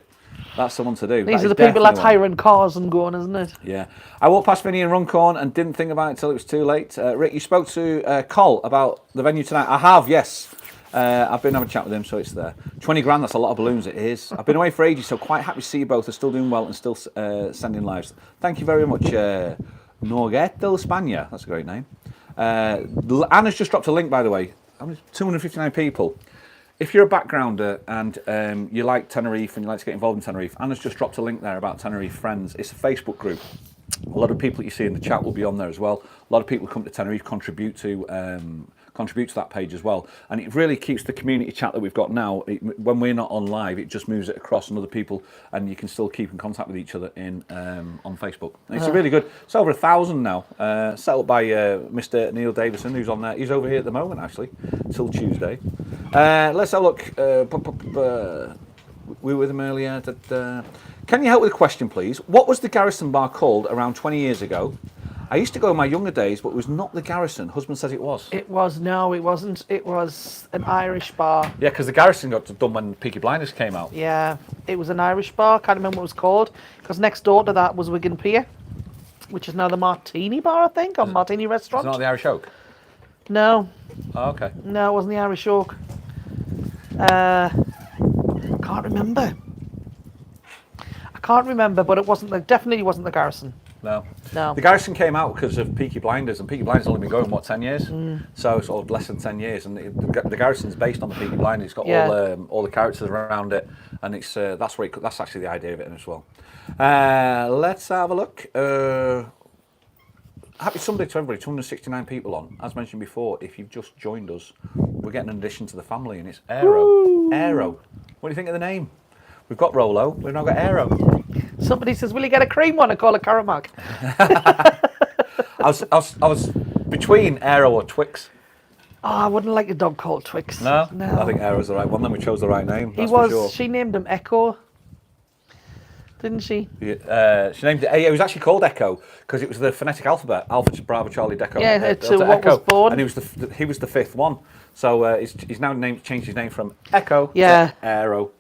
That's the one to do. These are the people that's hiring cars and going, isn't it? Yeah. I walked past Vinny in Runcorn and didn't think about it until it was too late. Rick, you spoke to Col about the venue tonight. I have, yes. I've been having a chat with him, so it's there. 20 grand, that's a lot of balloons, it is. I've been away for ages, so quite happy to see you both are still doing well and still sending lives. Thank you very much, Norguet del España. That's a great name. Anna's just dropped a link, by the way. 259 people. If you're a backgrounder and you like Tenerife and you like to get involved in Tenerife, Anna's just dropped a link there about Tenerife Friends. It's a Facebook group. A lot of people you see in the chat will be on there as well. A lot of people who come to Tenerife contribute to that page as well. And it really keeps the community chat that we've got now. When we're not on live, it just moves it across and other people, and you can still keep in contact with each other on Facebook. And it's really good. It's over 1,000 now. Set up by Mr. Neil Davison, who's on there. He's over here at the moment, actually, till Tuesday. Let's have a look. We were with him earlier. Can you help with a question, please? What was the Garrison bar called around 20 years ago? I used to go in my younger days, but it was not the Garrison. Husband says it was. It wasn't. It was an Irish bar. Yeah, because the Garrison got done when Peaky Blinders came out. Yeah, it was an Irish bar. Can't remember what it was called. Because next door to that was Wigan Pier, which is now the Martini Bar, I think, or Martini Restaurant. It's not the Irish Oak? No. Oh, okay. No, it wasn't the Irish Oak. I can't remember. But it wasn't. Definitely wasn't the Garrison. No. No. The Garrison came out because of Peaky Blinders, and Peaky Blinders only been going, 10 years? So sort of less than 10 years, and the Garrison's based on the Peaky Blinders. It's got all the characters around it, and it's that's actually the idea of it as well. Let's have a look. Happy Sunday to everybody, 269 people on. As mentioned before, if you've just joined us, we're getting an addition to the family, and it's Aero. Woo! Aero. What do you think of the name? We've got Rolo, we've now got Aero. Somebody says, will you get a cream one? I call it Caramac. I was between Aero or Twix. Oh, I wouldn't like a dog called Twix. No? No. I think Aero's the right one, then we chose the right name. For sure. She named him Echo. Didn't she? She named it. It was actually called Echo because it was the phonetic alphabet: Alpha, Bravo, Charlie, Deco. Yeah, to what Echo. was born. And he was the fifth one. So he's now changed his name from Echo to Aero.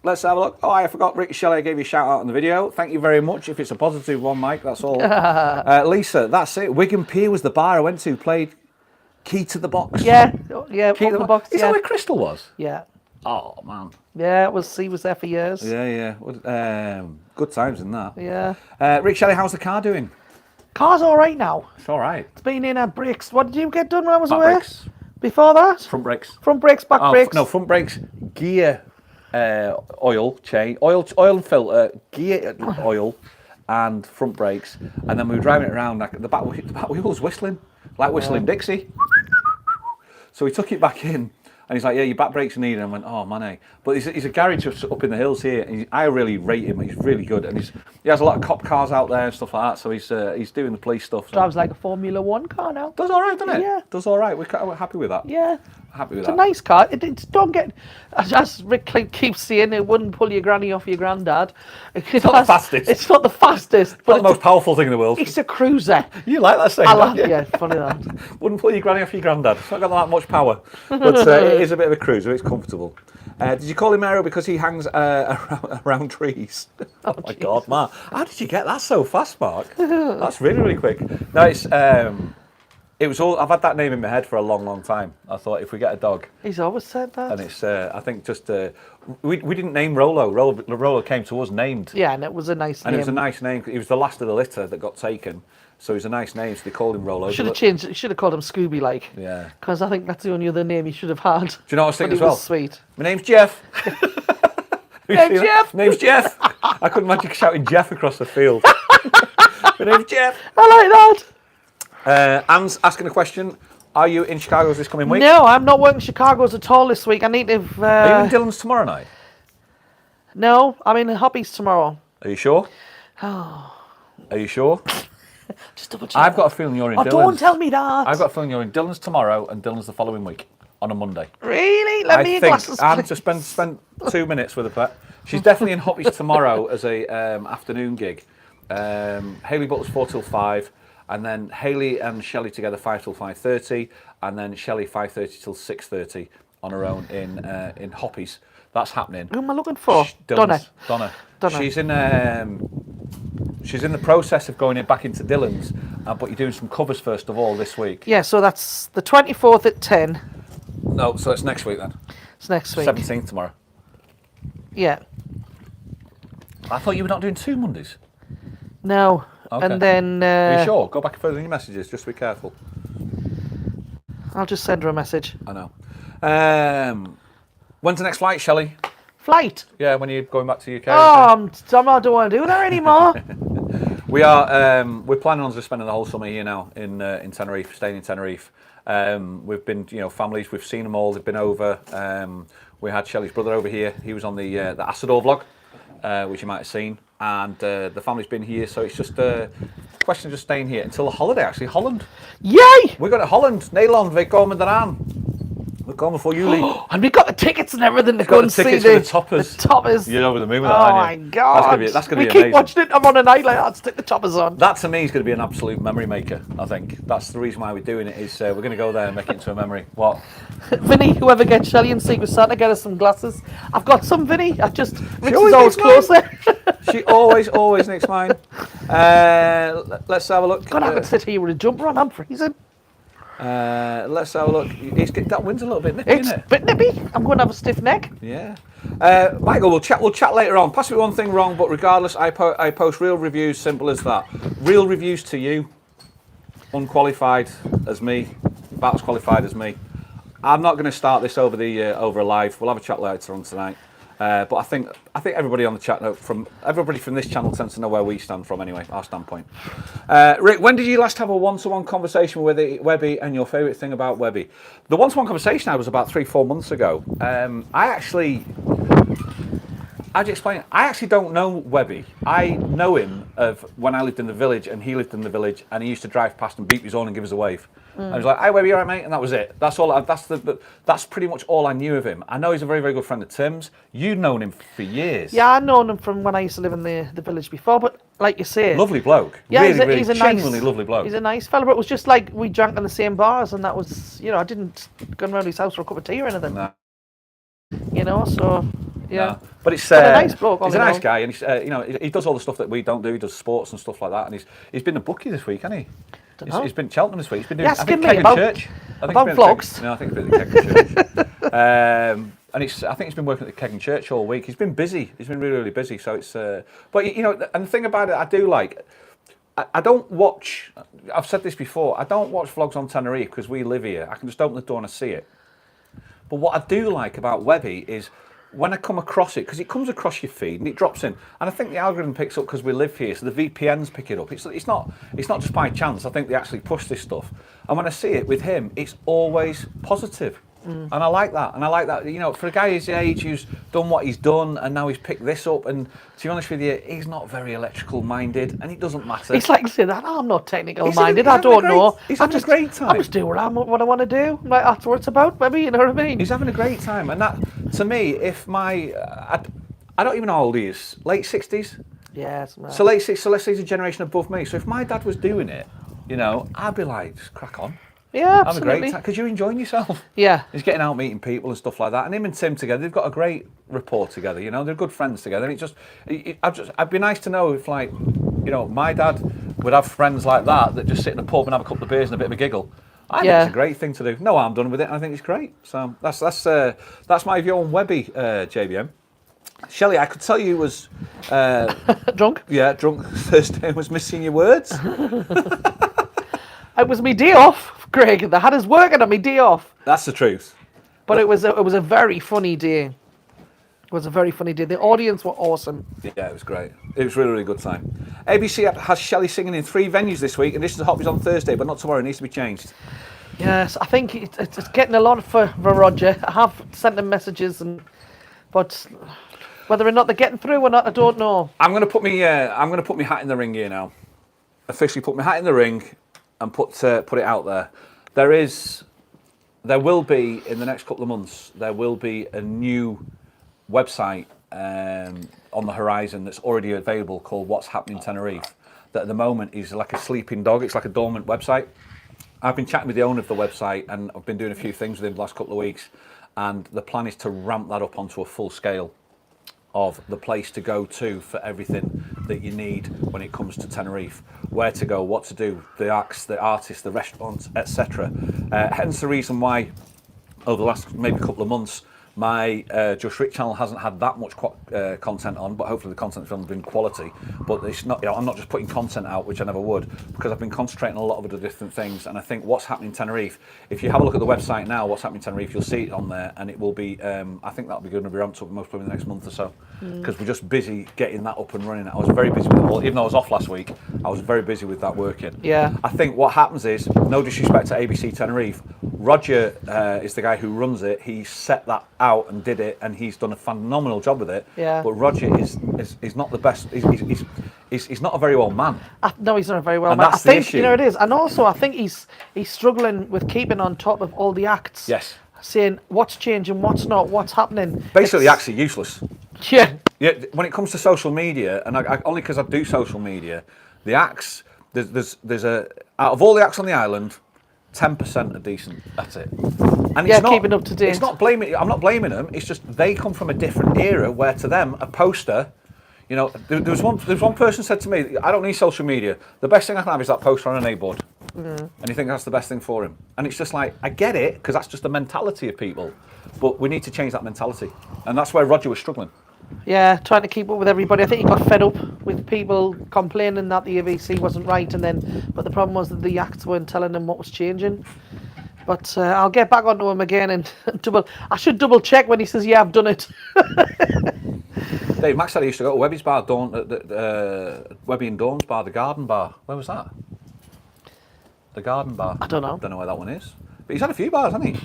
Let's have a look. Oh, I forgot. Rick Shelley, I gave you a shout out on the video. Thank you very much. If it's a positive one, Mike, that's all. Lisa, that's it. Wigan Pier was the bar I went to. Played Key to the Box. Yeah. Key to the Box. Is that where Crystal was? Yeah. Oh man. Yeah, he was there for years. Yeah. Good times in that. Yeah. Rick Shelley, how's the car doing? Car's all right now. It's all right. It's been in at brakes. What did you get done when I was Back away? brakes. Before that? Front brakes. Front brakes, back brakes. No, front brakes, gear, oil change, oil and filter, gear oil, and front brakes. And then we were driving it around. Like the back wheel was whistling, like whistling Dixie. So we took it back in. And he's like, yeah, your back brakes are needed. And I went, oh, man, eh. But he's a garage up in the hills here. And I really rate him. He's really good. And he has a lot of cop cars out there and stuff like that. So he's doing the police stuff. So. Drives like a Formula 1 car now. Does all right, doesn't it? Yeah. Does all right. We're happy with that. Yeah. Happy with It's that. a nice car. It's don't get, as Rick keeps saying, it wouldn't pull your granny off your granddad. It's not the fastest. It's not the fastest. But not the most powerful thing in the world. It's a cruiser. You like that saying? Yeah, funny that. Wouldn't pull your granny off your granddad. It's not got that much power. But it is a bit of a cruiser. It's comfortable. Did you call him Aero because he hangs around trees? Oh my God, Mark. How did you get that so fast, Mark? That's really, really quick. No, it was all. I've had that name in my head for a long, long time. I thought if we get a dog, he's always said that. And it's. I think just we didn't name Rolo. Rolo came to us named. Yeah, and it was a nice name. And it was a nice name. He was the last of the litter that got taken, so it was a nice name. So they called him Rolo. Should have called him Scooby, like. Yeah. Because I think that's the only other name he should have had. Do you know what I was thinking as well? Sweet. My name's Jeff. Hey, Jeff. My name's Jeff. I couldn't imagine shouting Jeff across the field. My name's Jeff. I like that. Anne's asking a question. Are you in Chicago's this coming week? No, I'm not working Chicago's at all this week. I need to... Are you in Dillon's tomorrow night? No, I'm in Hobbies tomorrow. Are you sure? Oh. Are you sure? Just double check. I've got a feeling you're in Dillon's. Don't tell me that. I've got a feeling you're in Dillon's tomorrow and Dillon's the following week on a Monday. Really? Let me in glasses, Anne just spend 2 minutes with her. She's definitely in Hobbies tomorrow as a afternoon gig. Hayley Butler's 4 till 5. And then Hayley and Shelley together 5 till 5:30, and then Shelley 5:30 till 6:30 on her own in Hoppies. That's happening. Who am I looking for? Donna. She's She's in the process of going back into Dillon's, but you're doing some covers first of all this week. Yeah, so that's the 24th at 10. No, so it's next week then. It's next week. 17th tomorrow. Yeah. I thought you were not doing 2 Mondays. No. Okay. And then... Are you sure? Go back further in your messages, just be careful. I'll just send her a message. I know. When's the next flight, Shelley? Flight? Yeah, when are you going back to UK? Oh, I don't want to do that anymore. We're planning on just spending the whole summer here now in Tenerife, staying in Tenerife. We've been, families, we've seen them all, they've been over. We had Shelley's brother over here, he was on the Asador vlog, which you might have seen. And the family's been here, so it's just a question of just staying here until the holiday, actually. Holland. Yay! We're going to Holland. Nederland, we komen eraan. We komen voor jullie. And we got the tickets and everything to go and see the toppers. The toppers. You're over the moon with that, Oh aren't you? my God. That's going to be amazing. We amazing. keep watching it. I'm on a night like that. Stick the toppers on. That to me is going to be an absolute memory maker, I think. That's the reason why we're doing it, is we're going to go there and make it into a memory. What? Vinny, whoever gets Shelley and Secret Santa, get us some glasses. I've got some, Vinny. Rich is always always closer. She always nicks mine. Let's have a look. God, I could sit here with a jumper on. I'm freezing. Let's have a look. That wind's a little bit nippy, It's isn't it? a bit nippy. I'm going to have a stiff neck. Yeah. Michael, we'll chat later on. Pass me one thing wrong, but regardless, I post real reviews, simple as that. Real reviews to you, unqualified as me, about as qualified as me. I'm not going to start this over a live. We'll have a chat later on tonight. But I think everybody on the chat, everybody from this channel tends to know where we stand from anyway, our standpoint. Rick, when did you last have a one-to-one conversation with Webby, and your favourite thing about Webby? The one-to-one conversation I was about 3-4 months ago. How do you explain it? I actually don't know Webby. I know him of when I lived in the village and he lived in the village, and he used to drive past and beep his horn and give us a wave. I was like, "Hey Webby, you all right, mate?" And that was it. That's all. That's pretty much all I knew of him. I know he's a very, very good friend of Tim's. You've known him for years. Yeah, I've known him from when I used to live in the village before, but like you say... Lovely bloke. Yeah, really, he's a genuinely nice, lovely bloke. He's a nice fella, but it was just like we drank in the same bars, and that was, I didn't go around his house for a cup of tea or anything. No. So... Yeah, no. But it's a nice bloke. He's a nice guy, and he's, he does all the stuff that we don't do. He does sports and stuff like that, and he's been a bookie this week, hasn't he? He's been at Cheltenham this week. He's been doing, I think, Keg Church. About vlogs. No, I think it's been at Keg Church. And I think he's been working at the Keg Church all week. He's been busy. He's been really, really busy. So it's, but and the thing about it, I do like. I don't watch. I've said this before. I don't watch vlogs on Tenerife because we live here. I can just open the door and I see it. But what I do like about Webby is when I come across it, because it comes across your feed and it drops in, and I think the algorithm picks up because we live here, so the VPNs pick it up. It's not just by chance. I think they actually push this stuff, and when I see it with him, it's always positive. And I like that. And I like that, for a guy his age who's done what he's done and now he's picked this up, and to be honest with you, he's not very electrical minded and it doesn't matter. It's like saying that, I'm not technical minded, I don't know. He's having a great time. I just do what I want to do. Like, that's what it's about, maybe, you know what I mean? He's having a great time. And that, to me, if I don't even know how old he is, late 60s? Yeah, so late 60s, so let's say he's a generation above me. So if my dad was doing it, I'd be like, just crack on. Yeah, absolutely. Have a great time, because you're enjoying yourself. Yeah. He's getting out meeting people and stuff like that. And him and Tim together, they've got a great rapport together, they're good friends together. And I'd be nice to know if, like, my dad would have friends like that just sit in a pub and have a couple of beers and a bit of a giggle. I think it's a great thing to do. No harm done with it, and I think it's great. So that's my view on Webby, JBM. Shelley, I could tell you was... drunk? Yeah, drunk Thursday and was missing your words. It was me day off, Greg. They had us working on me day off. That's the truth. But it was a very funny day. It was a very funny day. The audience were awesome. Yeah, it was great. It was really, really good time. ABC has Shelley singing in 3 venues this week, and this is Hobbies on Thursday, but not tomorrow. It needs to be changed. Yes, I think it's getting a lot for Roger. I have sent them messages, but whether or not they're getting through or not, I don't know. I'm going to put my hat in the ring here now. Officially put my hat in the ring and put it out there. There will be, in the next couple of months, there will be a new website on the horizon that's already available called What's Happening Tenerife, that at the moment is like a sleeping dog. It's like a dormant website. I've been chatting with the owner of the website, and I've been doing a few things with him the last couple of weeks, and the plan is to ramp that up onto a full scale of the place to go to for everything that you need when it comes to Tenerife. Where to go, what to do, the acts, the artists, the restaurants, etc. Hence the reason why over the last maybe couple of months my Just Rich channel hasn't had that much content on, but hopefully the content film's been quality. But it's not, I'm not just putting content out, which I never would, because I've been concentrating on a lot of other different things. And I think What's Happening Tenerife, if you have a look at the website now, What's Happening Tenerife, you'll see it on there, and it will be, I think that'll be going to be ramped up most probably in the next month or so, because we're just busy getting that up and running. I was very busy with it all, even though I was off last week, I was very busy with that working. Yeah. I think what happens is, no disrespect to ABC Tenerife, Roger is the guy who runs it. He set that out and did it, and he's done a phenomenal job with it. Yeah. But Roger is not the best. He's not a very well man. No, he's not a very well And man. that's I the think issue. it is, and also I think he's struggling with keeping on top of all the acts. Yes. Saying what's changing, what's not, what's happening. Basically, the acts are useless. Yeah. Yeah. When it comes to social media, and I only because I do social media, the acts there's out of all the acts on the island, 10% are decent. That's it. And it's not keeping up to date. It's not blaming. I'm not blaming them. It's just they come from a different era where to them a poster. There was one person said to me, I don't need social media. The best thing I can have is that poster on an A-board. And you think that's the best thing for him. And it's just like, I get it, because that's just the mentality of people. But we need to change that mentality. And that's where Roger was struggling. Yeah, trying to keep up with everybody. I think he got fed up with people complaining that the AVC wasn't right, but the problem was that the acts weren't telling him what was changing. But I'll get back onto him again and I should double check when he says, yeah, I've done it. Dave Max said he used to go to Webby's bar, Webby and Dawn's bar, the Garden Bar. Where was that? The Garden Bar. I don't know. Don't know where that one is. But he's had a few bars, hasn't he?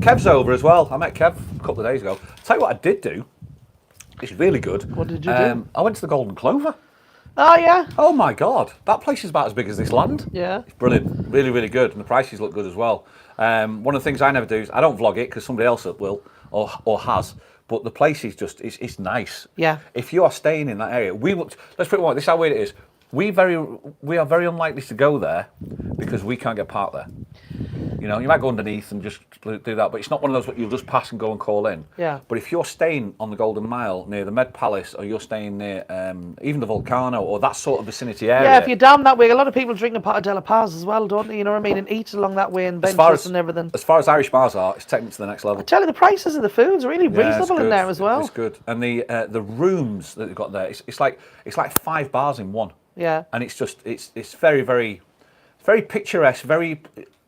Kev's over as well. I met Kev a couple of days ago. Tell you what I did do. It's really good. What did you do? I went to the Golden Clover. Oh, yeah? Oh, my God. That place is about as big as this land. Yeah. It's brilliant. Really, really good. And the prices look good as well. One of the things I never do is I don't vlog it because somebody else will or has. But the place is just, it's nice. Yeah. If you are staying in that area, let's put it one, this is how weird it is. We are very unlikely to go there because we can't get parked there. You know, you might go underneath and just do that, but it's not one of those that you'll just pass and go and call in. Yeah. But if you're staying on the Golden Mile near the Med Palace, or you're staying near even the Volcano or that sort of vicinity area. Yeah, if you're down that way, a lot of people drink the Pot de la Paz as well, don't they? You know what I mean? And eat along that way and benches and everything. As far as Irish bars are, it's taken it to the next level. I tell you, the prices of the food's really reasonable in there as well. It's good. And the rooms that they've got there, it's like 5 bars in one. Yeah. And it's just it's very, very, very picturesque,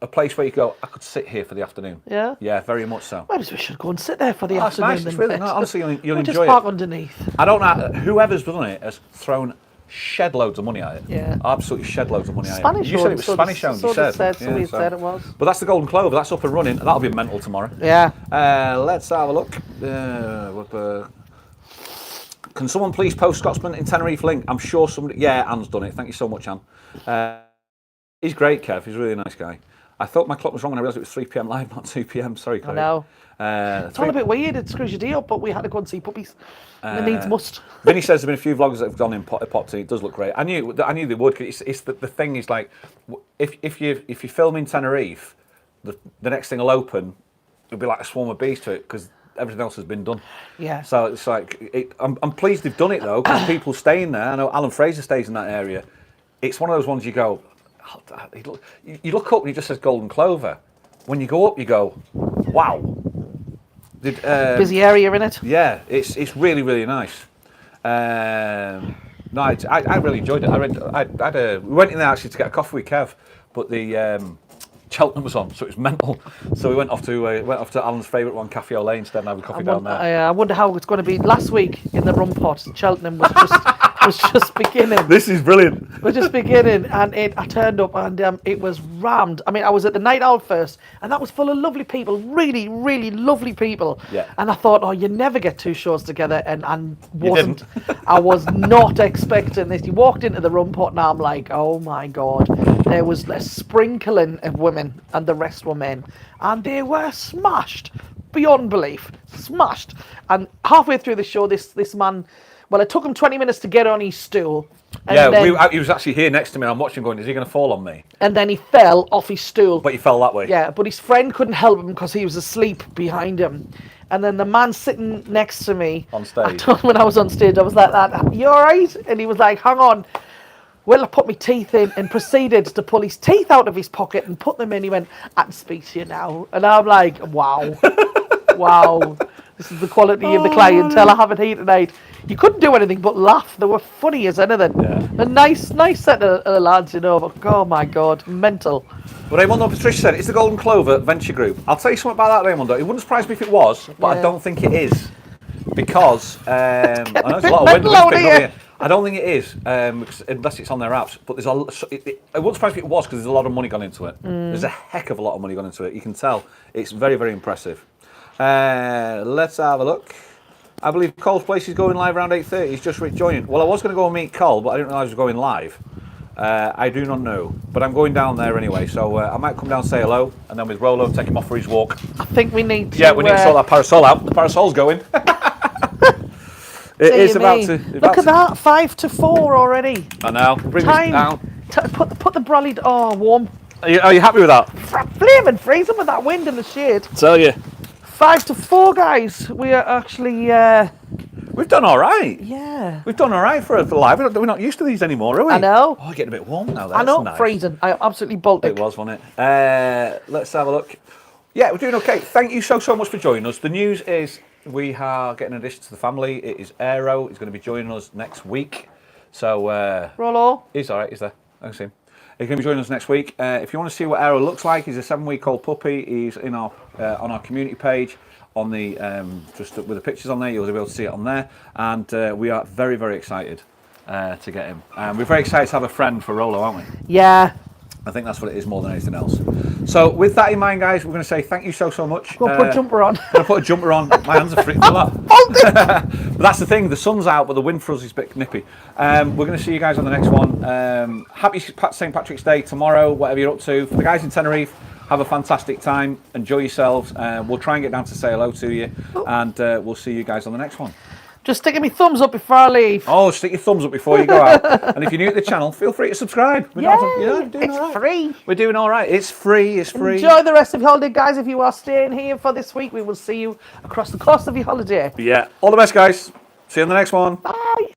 a place where you go, I could sit here for the afternoon. Yeah? Yeah, very much so. Maybe we should go and sit there for the afternoon. It's nice. It's really nice. Honestly, you'll enjoy just park underneath. I don't know, whoever's done it has thrown shed loads of money at it. Yeah. Absolutely shed loads of money at it. Spanish You said it was Spanish owned, you said. Somebody said it was. But that's the Golden Clover, that's up and running, and that'll be mental tomorrow. Yeah. Let's have a look. Can someone please post Scotsman in Tenerife link? I'm sure somebody... Yeah, Anne's done it. Thank you so much, Anne. He's great, Kev. He's a really nice guy. I thought my clock was wrong and I realised it was 3 p.m. live, not 2 p.m. Sorry, Chloe. I know. It's all a bit weird. It screws your day up, but we had to go and see puppies. It needs must. Vinny says there's been a few vloggers that have gone in popped in. It does look great. I knew they would. Cause it's the thing is like, if you film in Tenerife, the next thing will open. It'll be like a swarm of bees to it because everything else has been done. Yeah. So it's like I'm pleased they've done it though because people staying there. I know Alan Fraser stays in that area. It's one of those ones you go. You look up and it just says Golden Clover. When you go up, you go, wow. Busy area in it. Yeah, it's really, really nice. No, I really enjoyed it. We went in there actually to get a coffee with Kev, but the Cheltenham was on, so it was mental. So we went off to Alan's favourite one, Cafe Olé, instead and have a coffee down there. I wonder how it's going to be. Last week in the rum pot, Cheltenham was just beginning. This is brilliant. We're just beginning, and I turned up, and it was rammed. I mean, I was at the Night Owl first, and that was full of lovely people, really, really lovely people. Yeah. And I thought, oh, you never get 2 shows together, and wasn't. You didn't. I was not expecting this. You walked into the rum pot, and I'm like, oh my God. There was a sprinkling of women, and the rest were men, and they were smashed beyond belief, smashed. And halfway through the show, this man. Well, it took him 20 minutes to get on his stool. And he was actually here next to me. I'm watching going, is he going to fall on me? And then he fell off his stool. But he fell that way. Yeah, but his friend couldn't help him because he was asleep behind him. And then the man sitting next to me... On stage. I told him when I was on stage, I was like, that, you all right? And he was like, hang on. Well, I put my teeth in and proceeded to pull his teeth out of his pocket and put them in. He went, I can speak to you now. And I'm like, wow. Wow. This is the quality of the clientele I have here tonight. You couldn't do anything but laugh. They were funny as anything. Yeah. A nice set of lads, you know. But oh my God, mental. Well, Raymondo Patricia said it's the Golden Clover Venture Group. I'll tell you something about that, Raymondo. It wouldn't surprise me if it was, but I don't think it is because I know there's a lot of wind here. I don't think it is unless it's on their apps. But there's it wouldn't surprise me if it was because there's a lot of money gone into it. There's a heck of a lot of money gone into it. You can tell it's very, very impressive. Let's have a look. I believe Cole's place is going live around 8:30. He's just rejoining. Well, I was going to go and meet Cole, but I didn't realise he was going live. I do not know, but I'm going down there anyway, so I might come down and say hello, and then with Rolo, take him off for his walk. I think we need to... Yeah, we need to sort that parasol out. The parasol's going. It is about to... Look at that, 5 to 4 already. I know. Bring this down. Put the brolly... Oh, warm. Are you happy with that? Flaming freezing with that wind in the shade. Tell you. 5 to 4, guys. We are actually... We've done all right. Yeah. We've done all right for live. We're not used to these anymore, are we? I know. Oh, getting a bit warm now. I know, nice. freezing. I absolutely bolted. It was, wasn't it? Let's have a look. Yeah, we're doing okay. Thank you so much for joining us. The news is we are getting an addition to the family. It is Aero. He's going to be joining us next week. So... Rollo. He's all right. He's there. I can see him. He's going to be joining us next week. If you want to see what Aero looks like, he's a 7-week-old puppy. He's in our on our community page. On the just with the pictures on there, you'll be able to see it on there, and we are very, very excited to get him. We're very excited to have a friend for Rolo, aren't we? Yeah. I think that's what it is more than anything else. So with that in mind, guys, we're going to say thank you so much. Go put a jumper on. I'm going to put a jumper on. My hands are free for that. But that's the thing. The sun's out, but the wind for us is a bit nippy. We're going to see you guys on the next one. Happy St. Patrick's Day tomorrow, whatever you're up to. For the guys in Tenerife, have a fantastic time. Enjoy yourselves. We'll try and get down to say hello to you. And we'll see you guys on the next one. Just sticking me thumbs up before I leave. Oh, stick your thumbs up before you go out. And if you're new to the channel, feel free to subscribe. It's free. We're doing all right. It's free. It's free. Enjoy the rest of your holiday, guys. If you are staying here for this week, we will see you across the course of your holiday. Yeah. All the best, guys. See you on the next one. Bye.